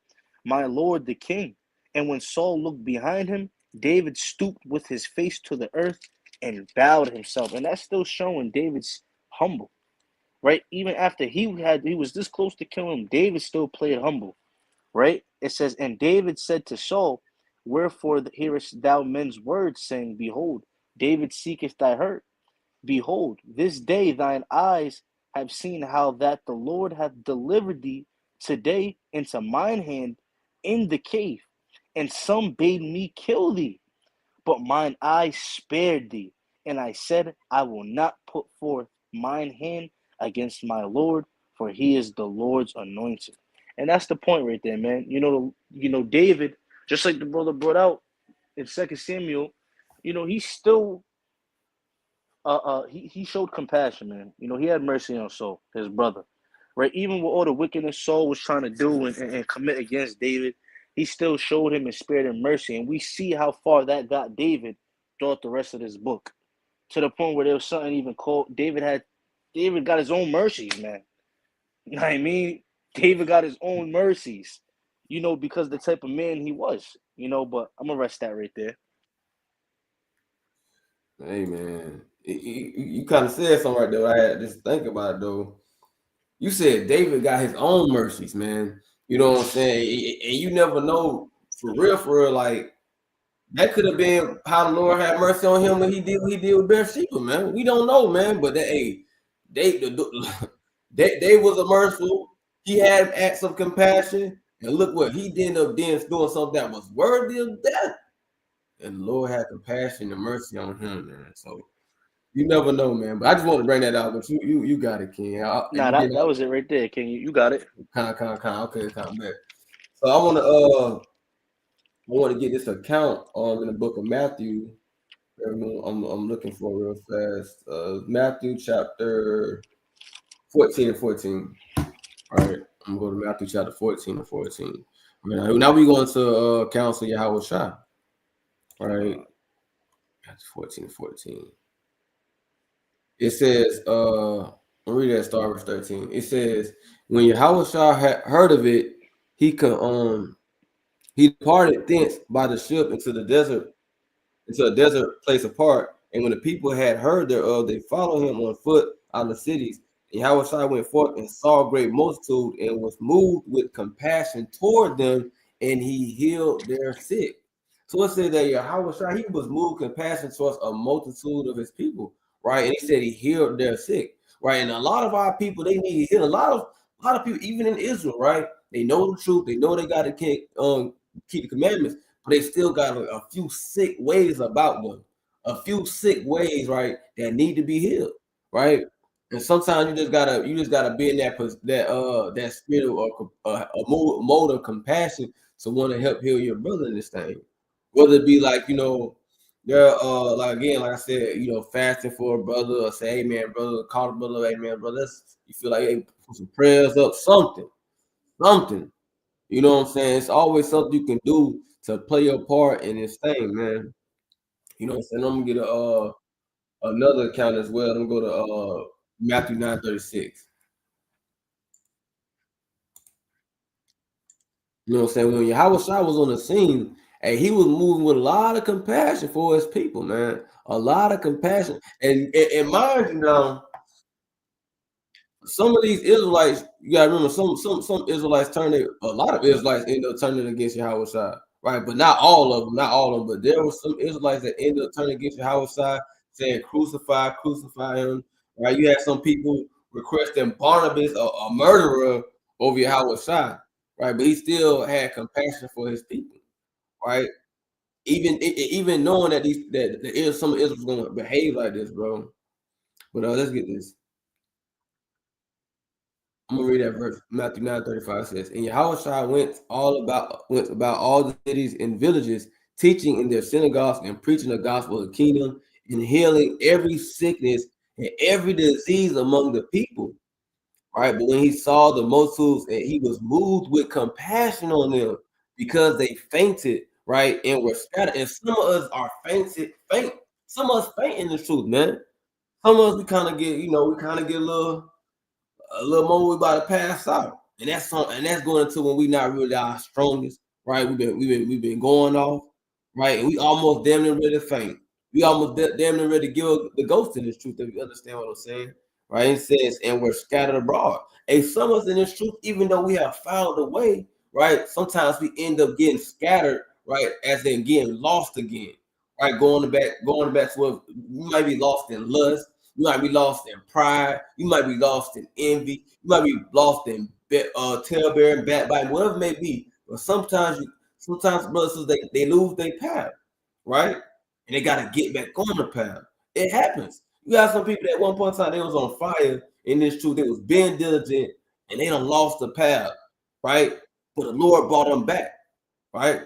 Speaker 1: My Lord the king. And when Saul looked behind him, David stooped with his face to the earth and bowed himself. And that's still showing David's humble. Right, even after he was this close to killing him, David still played humble, right? It says, and David said to Saul, wherefore hearest thou men's words, saying, behold, David seeketh thy hurt. Behold, this day thine eyes have seen how that the Lord hath delivered thee today into mine hand in the cave, and some bade me kill thee, but mine eye spared thee, and I said, I will not put forth mine hand against my Lord, for he is the Lord's anointed. And that's the point right there, man. David, just like the brother brought out in 2 Samuel, he still he showed compassion, man. He had mercy on Saul, his brother, right? Even with all the wickedness Saul was trying to do and commit against David, he still showed him and spared him mercy. And we see how far that got David throughout the rest of this book, to the point where there was something even called David got his own mercies, man. You know what I mean? David got his own mercies, because of the type of man he was, but I'm gonna rest that right there.
Speaker 2: Hey man, you kind of said something right there. I had just think about it though. You said David got his own mercies, man. You know what I'm saying? And you never know for real, like that could have been how the Lord had mercy on him when he did with Bathsheba, man. We don't know, man. But they was a merciful. He had acts of compassion, and look what he did up doing something that was worthy of death. And the Lord had compassion and mercy on him, man. So you never know, man. But I just want to bring that out. But you got it, King.
Speaker 1: That was it right there, King. You got it.
Speaker 2: Kind. Okay, kind of bad. So I want to get this account in the book of Matthew. I'm looking for real fast. Matthew chapter 14 and 14. All right, I'm going to go to Matthew chapter 14 and 14. Now we're going to counsel Yahweh Shai. All right, that's 14 and 14. It says, I'll read that start verse 13. It says, when Yahweh Shai had heard of it, he departed thence by the ship into a desert place apart. And when the people had heard thereof, they followed him on foot out of the cities. And Yahweh Shai went forth and saw a great multitude and was moved with compassion toward them, and he healed their sick. So it said that Yahweh Shai, he was moved with compassion towards a multitude of his people, right? And he said he healed their sick, right? And a lot of our people, they need healing. A lot of people, even in Israel, right? They know the truth. They know they got to keep the commandments, but they still got a few sick ways about them, a few sick ways, right, that need to be healed, right? And sometimes you just gotta be in that spirit of a mode of compassion to want to help heal your brother in this thing. Whether it be like, they're like again, like I said, fasting for a brother, or say, hey man, brother, call the brother, hey man, brother, you feel like, hey, put some prayers up, something. You know what I'm saying? It's always something you can do to play your part in this thing, man. You know what I'm saying? I'm gonna get another account as well. I'm gonna go to Matthew 9:36. You know what I'm saying? When Yahweh Shai was on the scene, and he was moving with a lot of compassion for his people, man. A lot of compassion. And mind you now, some of these Israelites, you gotta remember, some Israelites a lot of Israelites end up turning against Yahweh Shai, right? But not all of them, but there were some Israelites that ended up turning against Yahweh Shai, saying, crucify him, right? You had some people requesting Barnabas, a murderer, over Yahweh Shai, right? But he still had compassion for his people, right? Even knowing that some of Israel was going to behave like this, bro. But let's get this. I'm gonna read that verse. Matthew 9:35 says, and Yahweh Shai went about all the cities and villages, teaching in their synagogues and preaching the gospel of the kingdom and healing every sickness and every disease among the people. Right, but when he saw the multitudes, and he was moved with compassion on them because they fainted, right, and were scattered. And some of us are faint. Some of us faint in the truth, man. Some of us we kind of get a little more we about to pass out, and that's going into when we not really our strongest, right? We've been going off, right, and we almost damn near ready to faint. We almost damn near ready to give the ghost in this truth. If you understand what I'm saying, right? It says, and we're scattered abroad. And some of us in this truth, even though we have found a way, right? Sometimes we end up getting scattered, right, as in getting lost again, right? Going back to what you might be lost in lust, you might be lost in pride, you might be lost in envy, you might be lost in tailbearing, backbiting, whatever it may be. But sometimes brothers they lose their path, right? And they gotta get back on the path. It happens. You got some people that at one point in time they was on fire in this truth, they was being diligent and they done lost the path, right? But the Lord brought them back, right?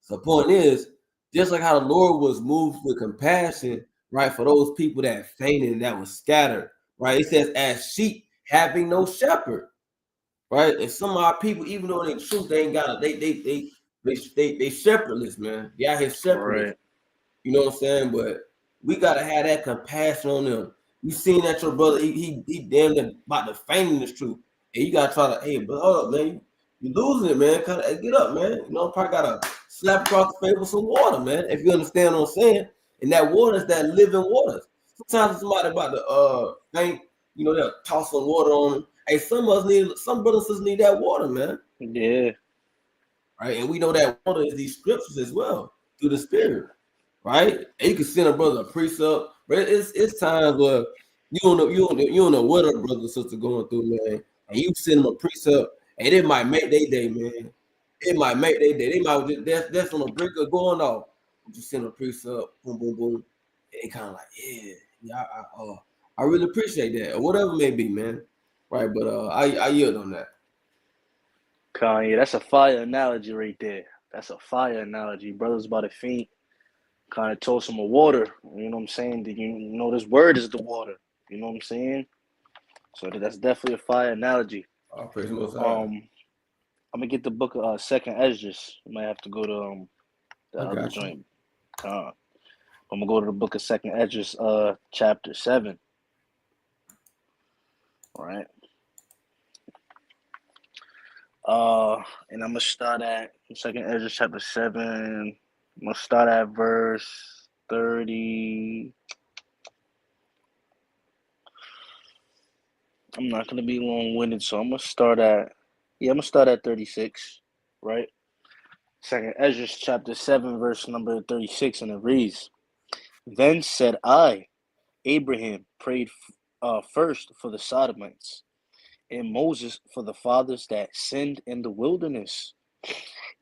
Speaker 2: So the point is, just like how the Lord was moved with compassion, right, for those people that fainted and that was scattered, right? It says, as sheep having no shepherd, right? And some of our people, even though in truth they ain't got it, they shepherdless, man. They out here shepherdless.
Speaker 1: Right.
Speaker 2: You know what I'm saying? But we gotta have that compassion on them. You seen that your brother, he damn near about to faint in this truth. And you gotta try to, hey, but hold up, man. You losing it, man. Get up, man. You know, probably gotta slap across the face with some water, man. If you understand what I'm saying. And that water is that living water. Sometimes somebody about to faint, you know, they'll toss some water on them. Hey, some brothers just need that water, man.
Speaker 1: Yeah.
Speaker 2: Right. And we know that water is these scriptures as well through the spirit. Right? And you can send a brother a precept, but it's times where you don't know what a brother or sister going through, man. And you send them a precept, and it might make their day, man. It might make their day. They might just that's on the brink of going off. You just send a precept, boom, boom, boom. And they kind of like, yeah, I really appreciate that, or whatever it may be, man. Right? But I yield on that.
Speaker 1: Kanye, that's a fire analogy right there. That's a fire analogy. Brothers by the feet. Kind of told some of water, you know what I'm saying? You know, this word is the water, you know what I'm saying? So that's definitely a fire analogy.
Speaker 2: Praise the Most High.
Speaker 1: I'm gonna get the book of Second Esdras. You might have to go to the other joint. I'm gonna go to the book of Second Esdras, chapter 7. All right. And I'm gonna start at Second Esdras chapter 7. I'm gonna start at verse 30. I'm not gonna be long-winded, so I'm gonna start at 36, right? Second Esdras chapter 7, verse number 36, and it reads, Then said I, Abraham prayed first for the Sodomites, and Moses for the fathers that sinned in the wilderness,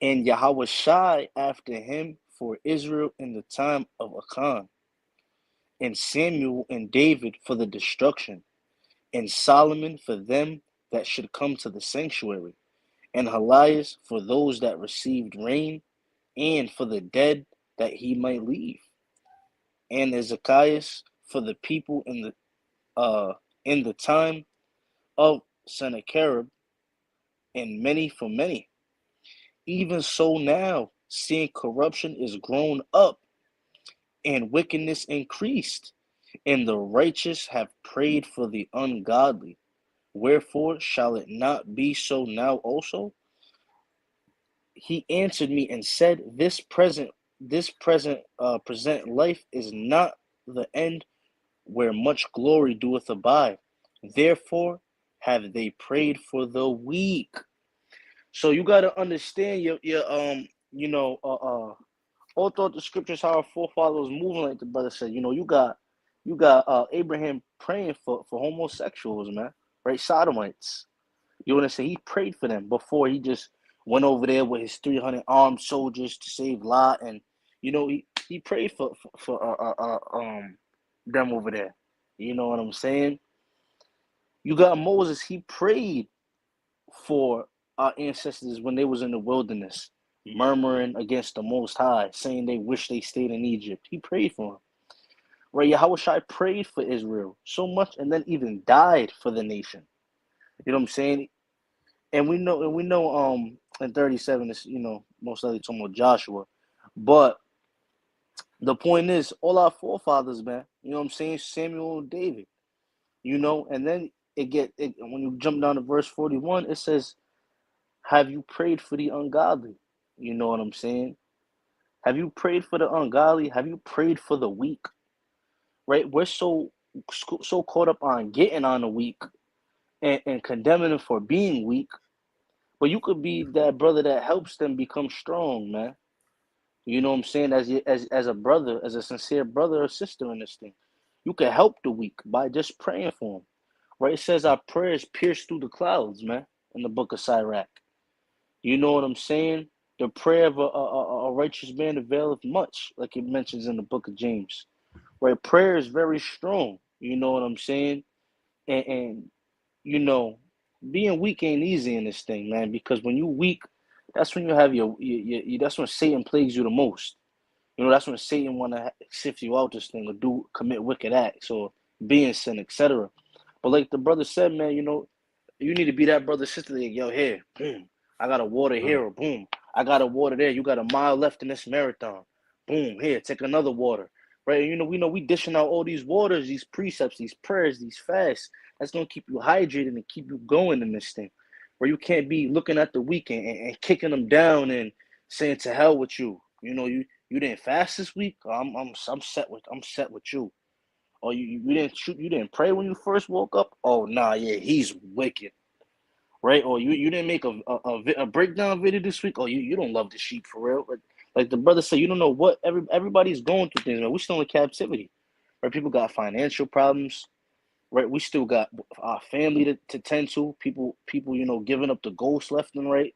Speaker 1: and Yahweh Shai after him for Israel in the time of Achan, and Samuel and David for the destruction, and Solomon for them that should come to the sanctuary, and Helias for those that received rain, and for the dead that he might leave, and Ezekias for the people in the time of Sennacherib, and many for many. Even so now, seeing corruption is grown up, and wickedness increased, and the righteous have prayed for the ungodly. Wherefore shall it not be so now also? He answered me and said, This present life is not the end where much glory doeth abide. Therefore have they prayed for the weak. So you gotta understand your all throughout the scriptures how our forefathers moving, like the brother said. You got Abraham praying for homosexuals, man, right? Sodomites. You want to say he prayed for them before he just went over there with his 300 armed soldiers to save Lot, and he prayed for them over there. You know what I'm saying? You got Moses. He prayed for our ancestors when they was in the wilderness, murmuring against the Most High, saying they wish they stayed in Egypt. He prayed for them. Right? Yahweh Shai prayed for Israel so much, and then even died for the nation. You know what I'm saying? And we know in 37 is most likely talking about Joshua. But the point is, all our forefathers, man, you know what I'm saying? Samuel and David. And then when you jump down to verse 41, it says, Have you prayed for the ungodly? You know what I'm saying? Have you prayed for the ungodly? Have you prayed for the weak? Right? We're so caught up on getting on the weak and condemning them for being weak. But you could be that brother that helps them become strong, man. You know what I'm saying? As a brother, as a sincere brother or sister in this thing, you can help the weak by just praying for them. Right? It says our prayers pierce through the clouds, man, in the book of Sirach. You know what I'm saying? The prayer of a righteous man availeth much, like it mentions in the book of James. Right? Prayer is very strong. You know what I'm saying? And you know, being weak ain't easy in this thing, man, because when you weak, that's when you have that's when Satan plagues you the most. You know, that's when Satan want to sift you out this thing or commit wicked acts or be in sin, etc. But like the brother said, man, you know, you need to be that brother sister like, yo, here, boom, I got a water here, or boom, I got a water there. You got a mile left in this marathon. Boom, here, take another water. Right? And, you know we dishing out all these waters, these precepts, these prayers, these fasts. That's gonna keep you hydrated and keep you going in this thing. Where you can't be looking at the weekend and kicking them down and saying to hell with you. You know, you didn't fast this week. I'm set with you. Or you didn't pray when you first woke up. Oh nah, yeah, he's wicked, right? Or you didn't make a breakdown video this week. Oh, you don't love the sheep for real. Like the brother said, you don't know what everybody's going through things. Man. We're still in captivity, right? People got financial problems, right? We still got our family to tend to. People, you know, giving up the ghost left and right.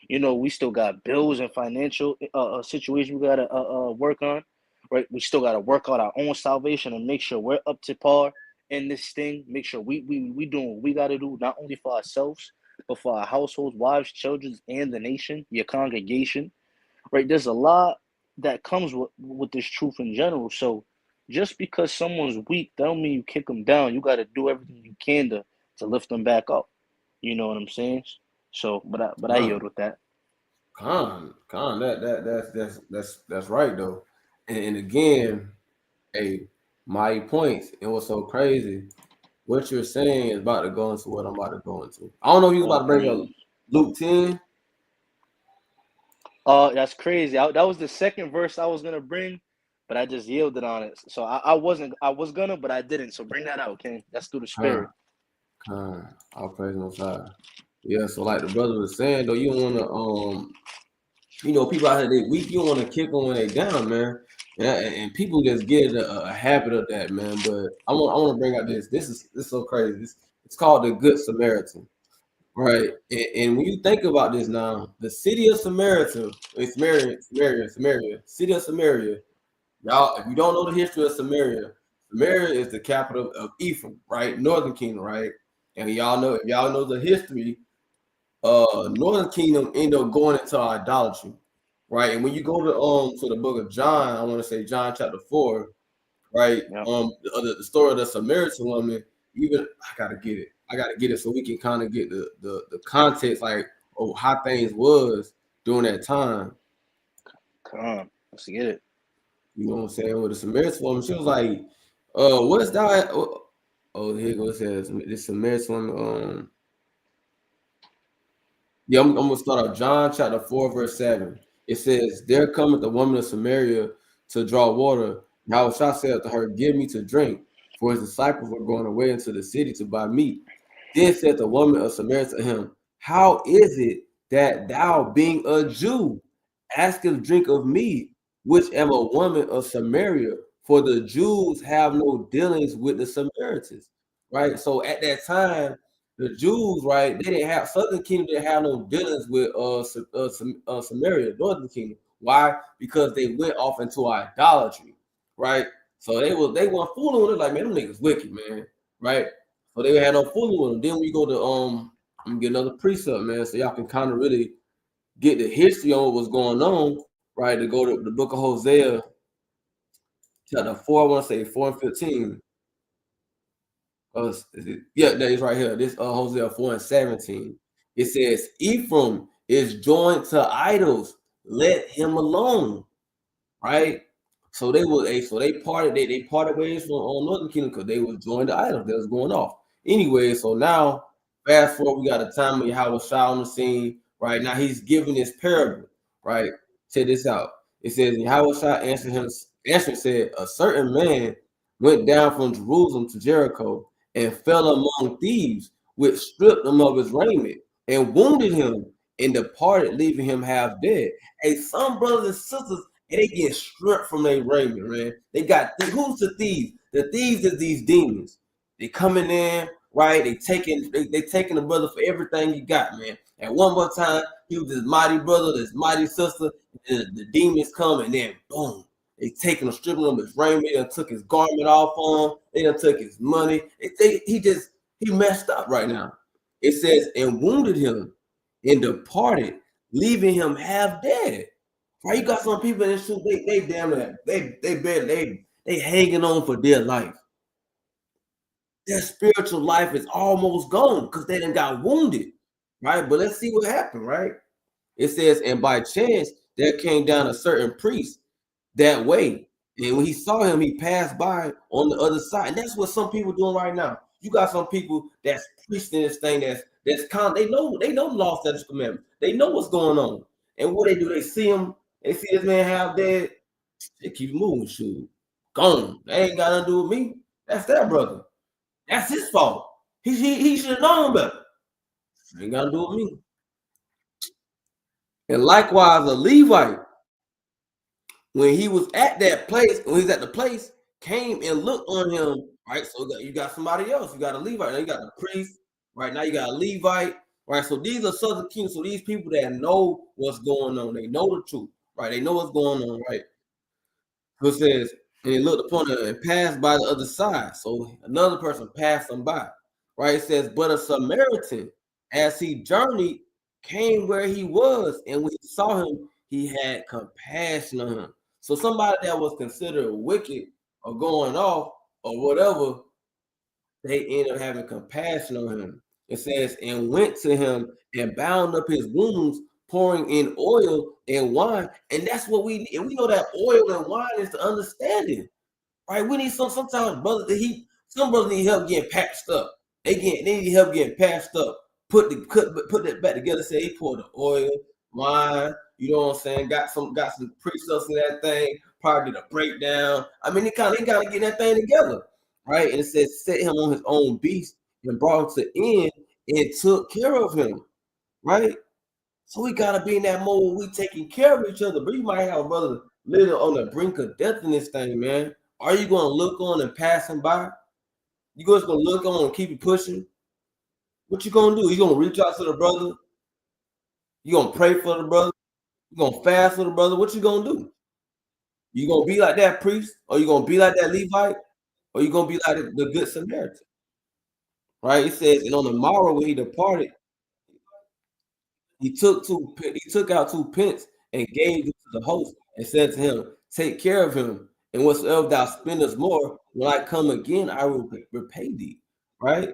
Speaker 1: You know, we still got bills and financial situation we gotta work on, right? We still gotta work out our own salvation and make sure we're up to par in this thing. Make sure we doing what we gotta do, not only for ourselves, but for our households, wives, children, and the nation, your congregation, right? There's a lot that comes with this truth in general. So just because someone's weak, that don't mean you kick them down. You gotta do everything you can to lift them back up. You know what I'm saying? So, but I yield with that.
Speaker 2: That's right though. And again, hey, my points. It was so crazy. What you're saying is about to go into what I'm about to go into. I don't know if you about to bring up Luke 10.
Speaker 1: That's crazy. That was the second verse I was gonna bring, but I just yielded on it. So I was gonna, but I didn't. So bring that out, King. That's through the spirit.
Speaker 2: I'll praise Most High. Yeah, so like the brother was saying, though, you don't want to, you know, people out here they weak. You don't want to kick them when they down, man. And people just get a habit of that, man. But I want to bring out this. This is so crazy. It's called the Good Samaritan, right? And when you think about this now, the city of Samaria, Samaria, city of Samaria. Y'all, if you don't know the history of Samaria, Samaria is the capital of Ephraim, right? Northern Kingdom, right? And if y'all know the history, Northern Kingdom ended up going into idolatry, right? And when you go to the book of John, I want to say John chapter 4, right? Yep. The story of the Samaritan woman, even I gotta get it so we can kind of get the context, like how things was during that time.
Speaker 1: Come on, let's get it.
Speaker 2: You know what I'm saying? With the Samaritan woman, she was like, what's that? Oh, here goes this Samaritan woman. Yeah, I'm gonna start off John chapter 4, verse 7. It says, there cometh the woman of Samaria to draw water. Now Yahushua said to her, give me to drink, for his disciples were going away into the city to buy meat. Then said the woman of Samaria to him, how is it that thou, being a Jew, askest drink of me, which am a woman of Samaria? For the Jews have no dealings with the Samaritans, right? So at that time, the Jews, right, they didn't have Southern Kingdom, didn't have no dealings with Samaria, Northern Kingdom. Why? Because they went off into idolatry, right? So they weren't fooling with it. Like, man, them niggas wicked, man, right? So they had no fooling with them. Then we go to I'm gonna get another precept, man, so y'all can kind of really get the history on what's going on, right? To go to the book of Hosea, chapter 4, I want to say 4 and 15. Yeah, that is right here. This Hosea 4 and 17. It says, Ephraim is joined to idols. Let him alone. Right? So they parted ways from Northern Kingdom because they was joined to idols that was going off. Anyway, so now fast forward, we got a time of Yahushua on the scene. Right now, he's giving this parable. Right? Check this out. It says, Yahushua answered said, a certain man went down from Jerusalem to Jericho and fell among thieves, which stripped him of his raiment and wounded him and departed, leaving him half dead. Hey, some brothers and sisters, and they get stripped from their raiment, man. They got who's the thieves? The thieves is these demons. They coming in, right? They taking the brother for everything you got, man. And one more time, he was this mighty brother, this mighty sister, and the demons come, and then boom, they taking him, stripping him his raiment, they done took his garment off on him, they done took his money. He messed up right now. It says, and wounded him and departed, leaving him half dead. Right? You got some people in this truth, they damn they hanging on for dear life. Their spiritual life is almost gone because they done got wounded. Right? But let's see what happened, right? It says, and by chance there came down a certain priest that way. And when he saw him, he passed by on the other side. And that's what some people doing right now. You got some people that's preaching this thing that's kind. They know the law, statutes, commandments. They know what's going on. And what they do, they see him, they see this man half dead, they keep moving, shoot. Gone. They ain't got nothing to do with me. That's their brother. That's his fault. He should have known better. Ain't got to do with me. And likewise, a Levite, when he was at that place, when he was at the place, came and looked on him. Right, so you got somebody else. You got a Levite. Now you got the priest. Right now you got a Levite. Right, so these are Southern Kings. So these people that know what's going on, they know the truth. Right, they know what's going on. Right. So it says, and he looked upon him and passed by the other side. So another person passed him by. Right, it says, but a Samaritan, as he journeyed, came where he was, and when he saw him, he had compassion on him. So somebody that was considered wicked or going off or whatever, they end up having compassion on him. It says, and went to him and bound up his wounds, pouring in oil and wine. And that's what we need. And we know that oil and wine is the understanding, right? We need sometimes brothers some brothers need help getting patched up. They need help getting patched up. Put that back together. Say he poured the oil, wine. You know what I'm saying? Got some precepts in that thing. Probably did a breakdown. I mean, he got to get that thing together, right? And it says, set him on his own beast and brought him to inn and took care of him, right? So we got to be in that mode where we taking care of each other. But you might have a brother living on the brink of death in this thing, man. Are you going to look on and pass him by? You just going to look on and keep it pushing? What you going to do? You going to reach out to the brother? You going to pray for the brother? You going to fast for the brother? What you going to do? You going to be like that priest? Or you going to be like that Levite? Or you going to be like the good Samaritan? Right? It says, and on the morrow when he departed, he took out 2 pence and gave it to the host and said to him, take care of him, and whatsoever thou spendest more, when I come again, I will repay thee. Right?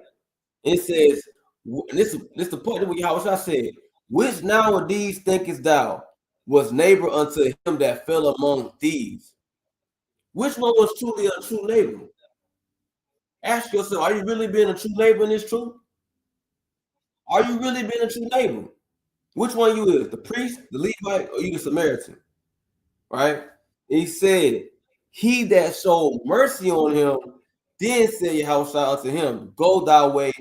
Speaker 2: It says, and this is the point that Yahweh said, which now of these thinkest thou was neighbor unto him that fell among thieves? Which one was truly a true neighbor? Ask yourself, are you really being a true neighbor in this truth? Are you really being a true neighbor? Which one you is? The priest, the Levite, or you the Samaritan? Right? He said, he that showed mercy on him, then said Yahweh unto him, go thy way,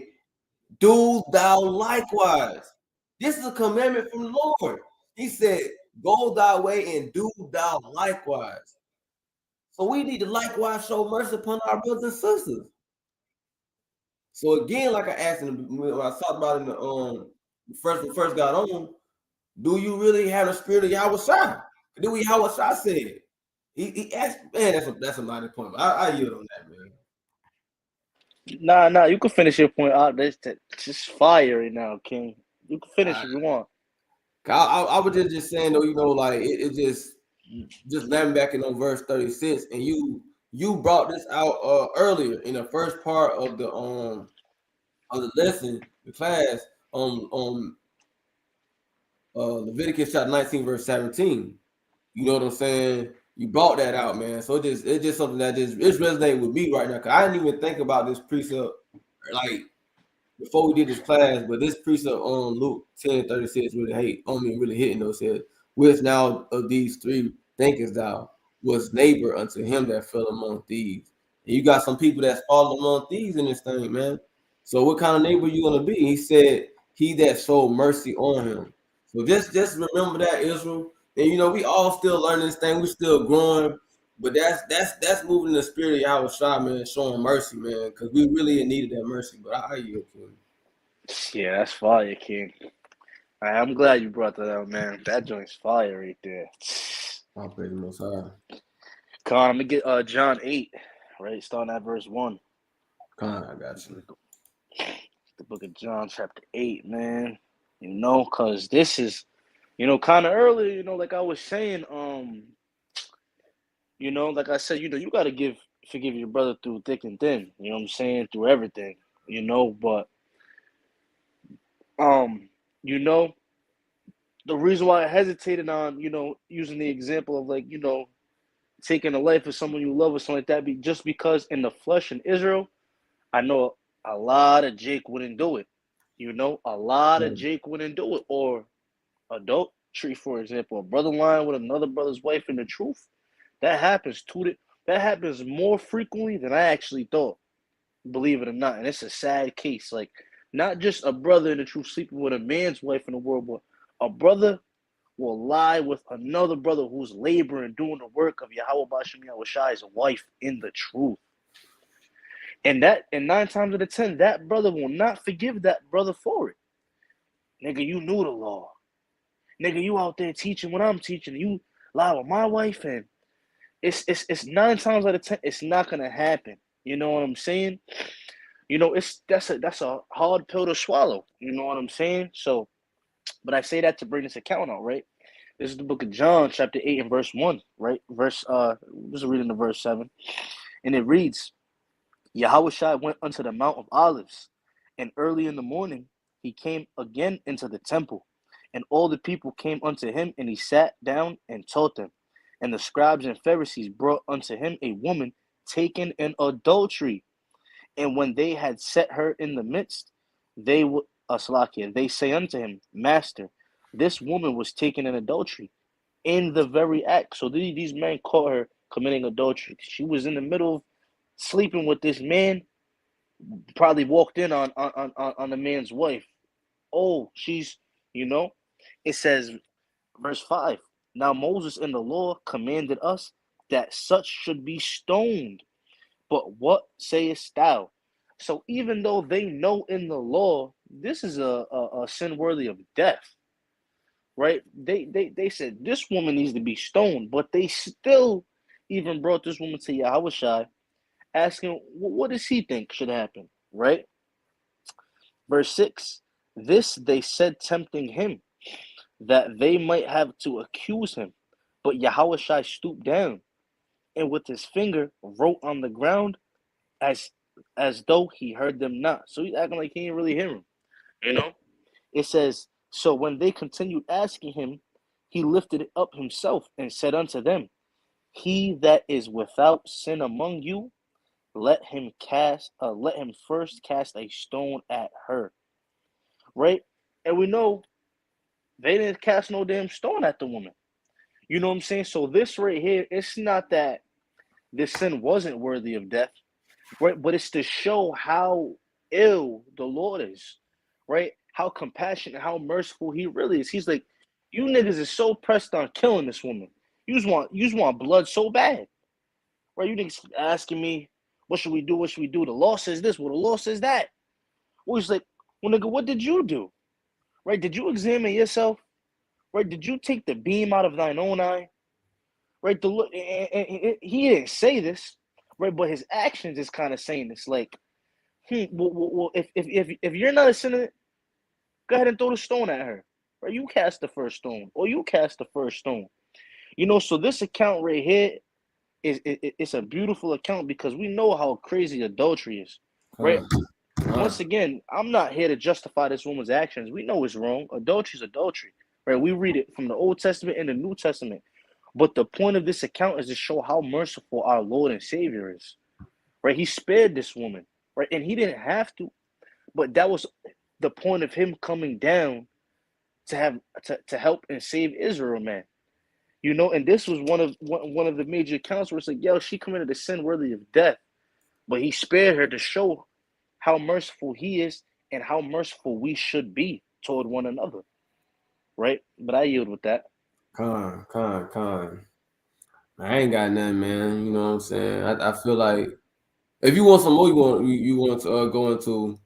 Speaker 2: do thou likewise. This is a commandment from the Lord. He said, go thy way and do thou likewise. So we need to likewise show mercy upon our brothers and sisters. So again, like I asked when I talked about in the first got on, do you really have the spirit of Yahweh Shai? Do we Yahweh Shai said? He asked, man, that's a mighty point. I yield on that, man.
Speaker 1: Nah, you can finish your point out. That's just fire right now, King. You can finish if you want.
Speaker 2: I was just saying though, you know, like it just landing back in on verse 36, and you brought this out earlier in the first part of the lesson, the class on Leviticus chapter 19, verse 17. You know what I'm saying? You brought that out, man. So it's just something that it's resonating with me right now. Cause I didn't even think about this precept like before we did this class, but this precept on Luke 10:36 really hitting those heads. Which now of these 3 thinkest thou was neighbor unto him that fell among thieves? And you got some people that's falling among thieves in this thing, man. So what kind of neighbor you gonna be? He said, he that showed mercy on him. So just remember that, Israel. And you know, we all still learning this thing. We still growing. But that's moving the spirit of Yahweh Shai, man, showing mercy, man, because we really needed that mercy. But I you, King.
Speaker 1: Yeah, that's fire, King. I'm glad you brought that out, man. That joint's fire right there.
Speaker 2: I pray the Most High.
Speaker 1: Come on, I'm gonna get John 8, right? Starting at verse 1.
Speaker 2: Con, I got you.
Speaker 1: The book of John, chapter 8, man. You know, because this is, kind of earlier, like I was saying, like I said, you got to forgive your brother through thick and thin, you know what I'm saying? Through everything, but, you know, the reason why I hesitated on, using the example of like, taking the life of someone you love or something like that, just because in the flesh in Israel, I know a lot of Jake wouldn't do it. A lot of Jake wouldn't do it. Or adultery, for example, a brother lying with another brother's wife in the truth. That happens that happens more frequently than I actually thought, believe it or not. And it's a sad case. Like, not just a brother in the truth sleeping with a man's wife in the world, but a brother will lie with another brother who's laboring, doing the work of Yahweh Bashem Yahushai's wife in the truth. And 9 times out of 10, that brother will not forgive that brother for it. Nigga, you knew the law. Nigga, you out there teaching what I'm teaching. You lie with my wife, and it's 9 times out of 10, it's not gonna happen. You know what I'm saying? That's a hard pill to swallow. You know what I'm saying? So, but I say that to bring this account out, right? This is the book of John, chapter 8 and verse 1, right? Just reading the verse 7. And it reads, Yahushua went unto the Mount of Olives, and early in the morning he came again into the temple. And all the people came unto him, and he sat down and taught them. And the scribes and Pharisees brought unto him a woman taken in adultery. And when they had set her in the midst, they say unto him, Master, this woman was taken in adultery in the very act. So these men caught her committing adultery. She was in the middle of sleeping with this man, probably walked in on the man's wife. Oh, she's, it says, verse 5, now Moses in the law commanded us that such should be stoned. But what sayest thou? So even though they know in the law, this is a sin worthy of death, right? They said this woman needs to be stoned, but they still even brought this woman to Yahushua, asking, what does he think should happen, right? Verse 6, this they said, tempting him, that they might have to accuse him. But Yahushua stooped down, and with his finger wrote on the ground, as though he heard them not. So he's acting like he didn't really hear him. It says, so when they continued asking him, he lifted it up himself and said unto them, he that is without sin among you, let him first cast a stone at her. Right? And we know they didn't cast no damn stone at the woman. You know what I'm saying? So this right here, it's not that this sin wasn't worthy of death, right? But it's to show how ill the Lord is, right? How compassionate, how merciful he really is. He's like, you niggas is so pressed on killing this woman. You just want blood so bad, right? You niggas asking me, what should we do? What should we do? The law says this. Well, the law says that. Well, he's like, well, nigga, what did you do? Right? Did you examine yourself? Right? Did you take the beam out of thine own eye? Right? He didn't say this, right? But his actions is kind of saying this. Like, well, if you're not a sinner, go ahead and throw the stone at her. Right? You cast the first stone, or you cast the first stone. So this account right here it's a beautiful account because we know how crazy adultery is, right? Once again, I'm not here to justify this woman's actions. We know it's wrong. Adultery is adultery, right? We read it from the Old Testament and the New Testament. But the point of this account is to show how merciful our Lord and Savior is, right? He spared this woman, right? And he didn't have to, but that was the point of him coming down to help and save Israel, man. And this was one of the major accounts where it's like, yo, she committed a sin worthy of death, but he spared her to show how merciful he is and how merciful we should be toward one another, right? But I yield with that.
Speaker 2: Con. I ain't got nothing, man. You know what I'm saying? I feel like if you want some more, you want to go into,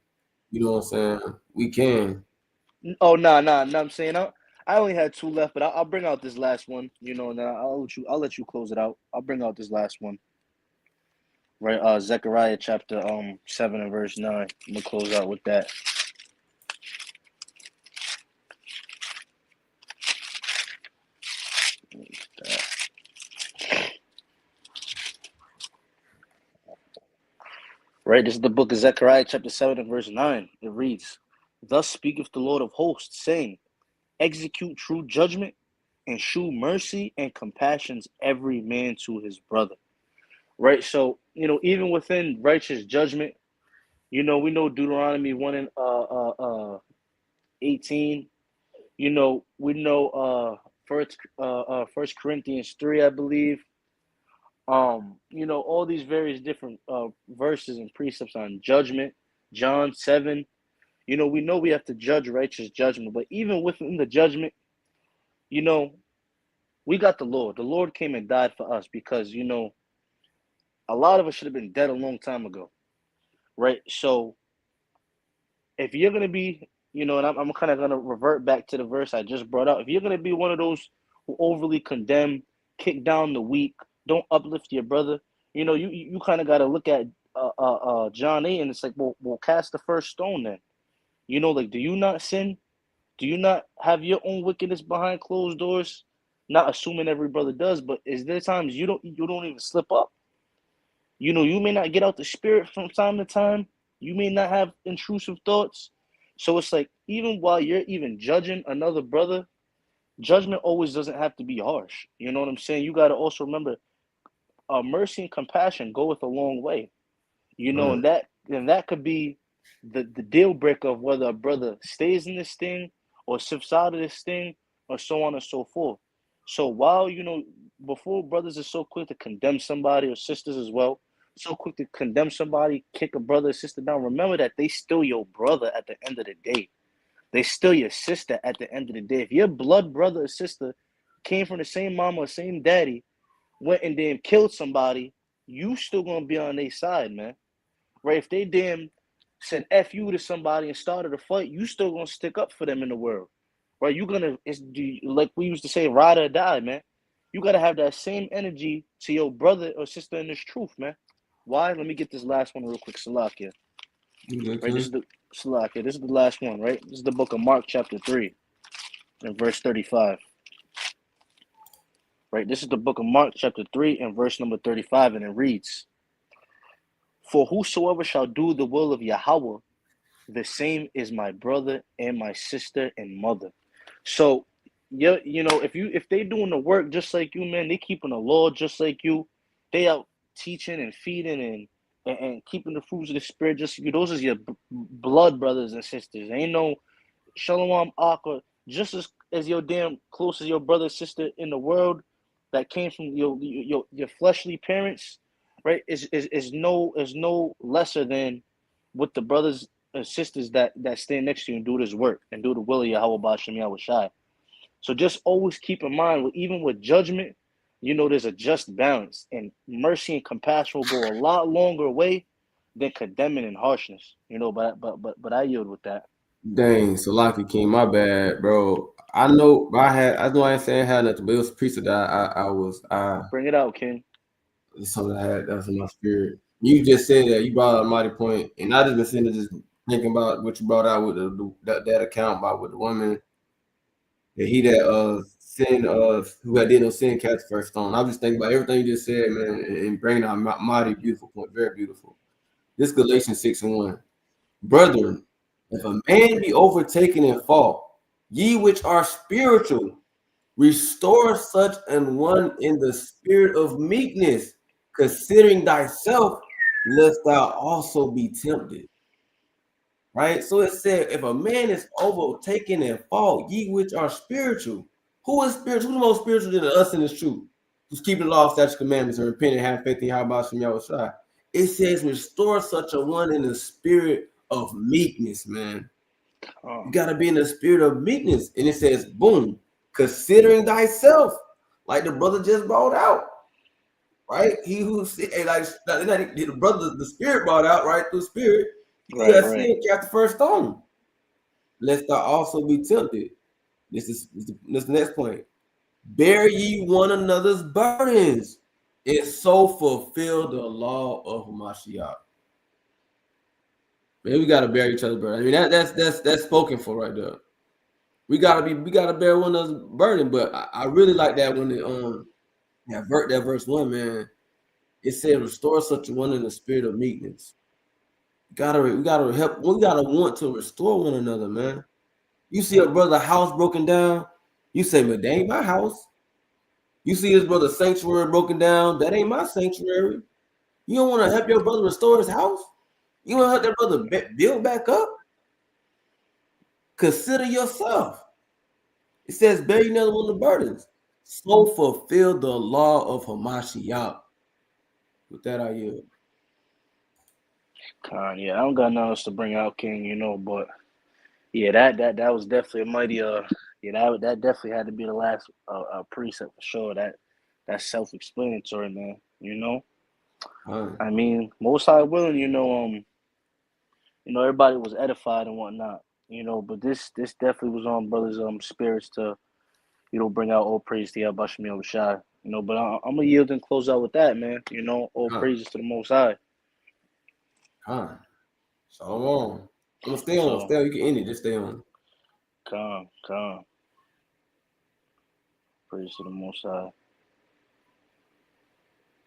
Speaker 2: you know what I'm saying? We can.
Speaker 1: Oh, nah. I'm saying I only had two left, but I'll bring out this last one. You know, and then I'll let you close it out. I'll bring out this last one. Right, Zechariah chapter 7 and verse 9. I'm gonna close out with that. Right, this is the book of Zechariah chapter 7 and verse 9. It reads, "Thus speaketh the Lord of hosts, saying, execute true judgment and shew mercy and compassions every man to his brother." Right, so even within righteous judgment, we know Deuteronomy 1 and 18. We know First Corinthians 3, I believe. All these various different verses and precepts on judgment. John 7. We know we have to judge righteous judgment, but even within the judgment, we got the Lord. The Lord came and died for us because a lot of us should have been dead a long time ago, right? So if you're gonna be, and I'm kind of gonna revert back to the verse I just brought up. If you're gonna be one of those who overly condemn, kick down the weak, don't uplift your brother, you kind of got to look at John 8, and it's like, well, we'll cast the first stone then. Like, do you not sin? Do you not have your own wickedness behind closed doors? Not assuming every brother does, but is there times you don't even slip up? You may not get out the spirit from time to time. You may not have intrusive thoughts. So it's like, even while you're even judging another brother, judgment always doesn't have to be harsh. You know what I'm saying? You got to also remember, mercy and compassion goeth a long way.
Speaker 2: Right.
Speaker 1: And that could be the deal breaker of whether a brother stays in this thing or shifts out of this thing, or so on and so forth. So while before brothers are so quick to condemn somebody, or sisters as well, so quick to condemn somebody, kick a brother or sister down, remember that they still your brother at the end of the day. They still your sister at the end of the day. If your blood brother or sister came from the same mama or same daddy, went and then killed somebody, you still gonna be on their side, man. Right? If they said F you to somebody and started a fight, you still gonna stick up for them in the world. Right? Like we used to say, ride or die, man. You gotta have that same energy to your brother or sister in this truth, man. Why? Let me get this last one real quick. Salakia. Right? This is the Salakia. This is the last one, right? This is the book of Mark, chapter 3, and verse 35. Right? This is the book of Mark, chapter 3, and verse number 35, and it reads, "For whosoever shall do the will of Yahweh, the same is my brother and my sister and mother." So, yeah, if they doing the work just like you, man, they keeping the law just like you, they out teaching and feeding and keeping the fruits of the spirit just like you. Those are your blood brothers and sisters. Ain't no Shalom Aqua, just as your damn close as your brother sister in the world that came from your fleshly parents, right? Is no lesser than with the brothers and sisters that stand next to you and do this work and do the will of Yahweh B'Shem Yahweh Shai. So just always keep in mind, even with judgment, there's a just balance, and mercy and compassion will go a lot longer way than condemning and harshness. But I yield with that.
Speaker 2: Dang, Salaki King, my bad, bro. I know I ain't saying I had nothing, but it was a piece of that I
Speaker 1: Bring it out, King.
Speaker 2: it's something that was in my spirit. You just said that, you brought up a mighty point, and I just been sitting there just thinking about what you brought out with that account about with the woman, and he that sin who had did no sin cast the first stone. I was just thinking about everything you just said, man, and bringing out a mighty beautiful point, very beautiful. This Galatians 6:1. Brethren, if a man be overtaken in fault, ye which are spiritual, restore such an one in the spirit of meekness, considering thyself, lest thou also be tempted. Right? So it said, if a man is overtaken in fault, ye which are spiritual. Who is spiritual? Who's the most spiritual than us in this truth? Who's keeping the law, statutes, commandments, and repenting, have faith in Yahweh Shem Yahweh Shai. It says, restore such a one in the spirit of meekness, man. You gotta be in the spirit of meekness. And it says, boom, considering thyself, like the brother just brought out. Right? He who like the brother, the spirit brought out, right? Through spirit. He that sin cast the first stone. Lest thou also be tempted. This is the next point. Bear ye one another's burdens, and so fulfill the law of Mashiach. Man, we gotta bear each other's burden. I mean, that's spoken for right there. We gotta bear one another's burden. But I really like that when that verse 1, man. It said, restore such a one in the spirit of meekness. We gotta help. We gotta want to restore one another, man. You see a brother's house broken down, you say, but that ain't my house. You see his brother's sanctuary broken down, that ain't my sanctuary. You don't want to help your brother restore his house? You want to help that brother build back up? Consider yourself. It says, bear ye another one of the burdens. So fulfill the law of Hamashiach. With that, I yield.
Speaker 1: Yeah, I don't got nothing else to bring out, King, but yeah, that was definitely a mighty that definitely had to be the last precept for sure. That's self-explanatory, man. I mean, most high willing, everybody was edified and whatnot, but this definitely was on brothers' spirits to, bring out all praise to Yahweh Shem Shai. But I'm gonna yield and close out with that, man. All praises to the Most High.
Speaker 2: So on. I'm gonna stay on. You can end it. Just stay on.
Speaker 1: Calm. Praise to the Most High.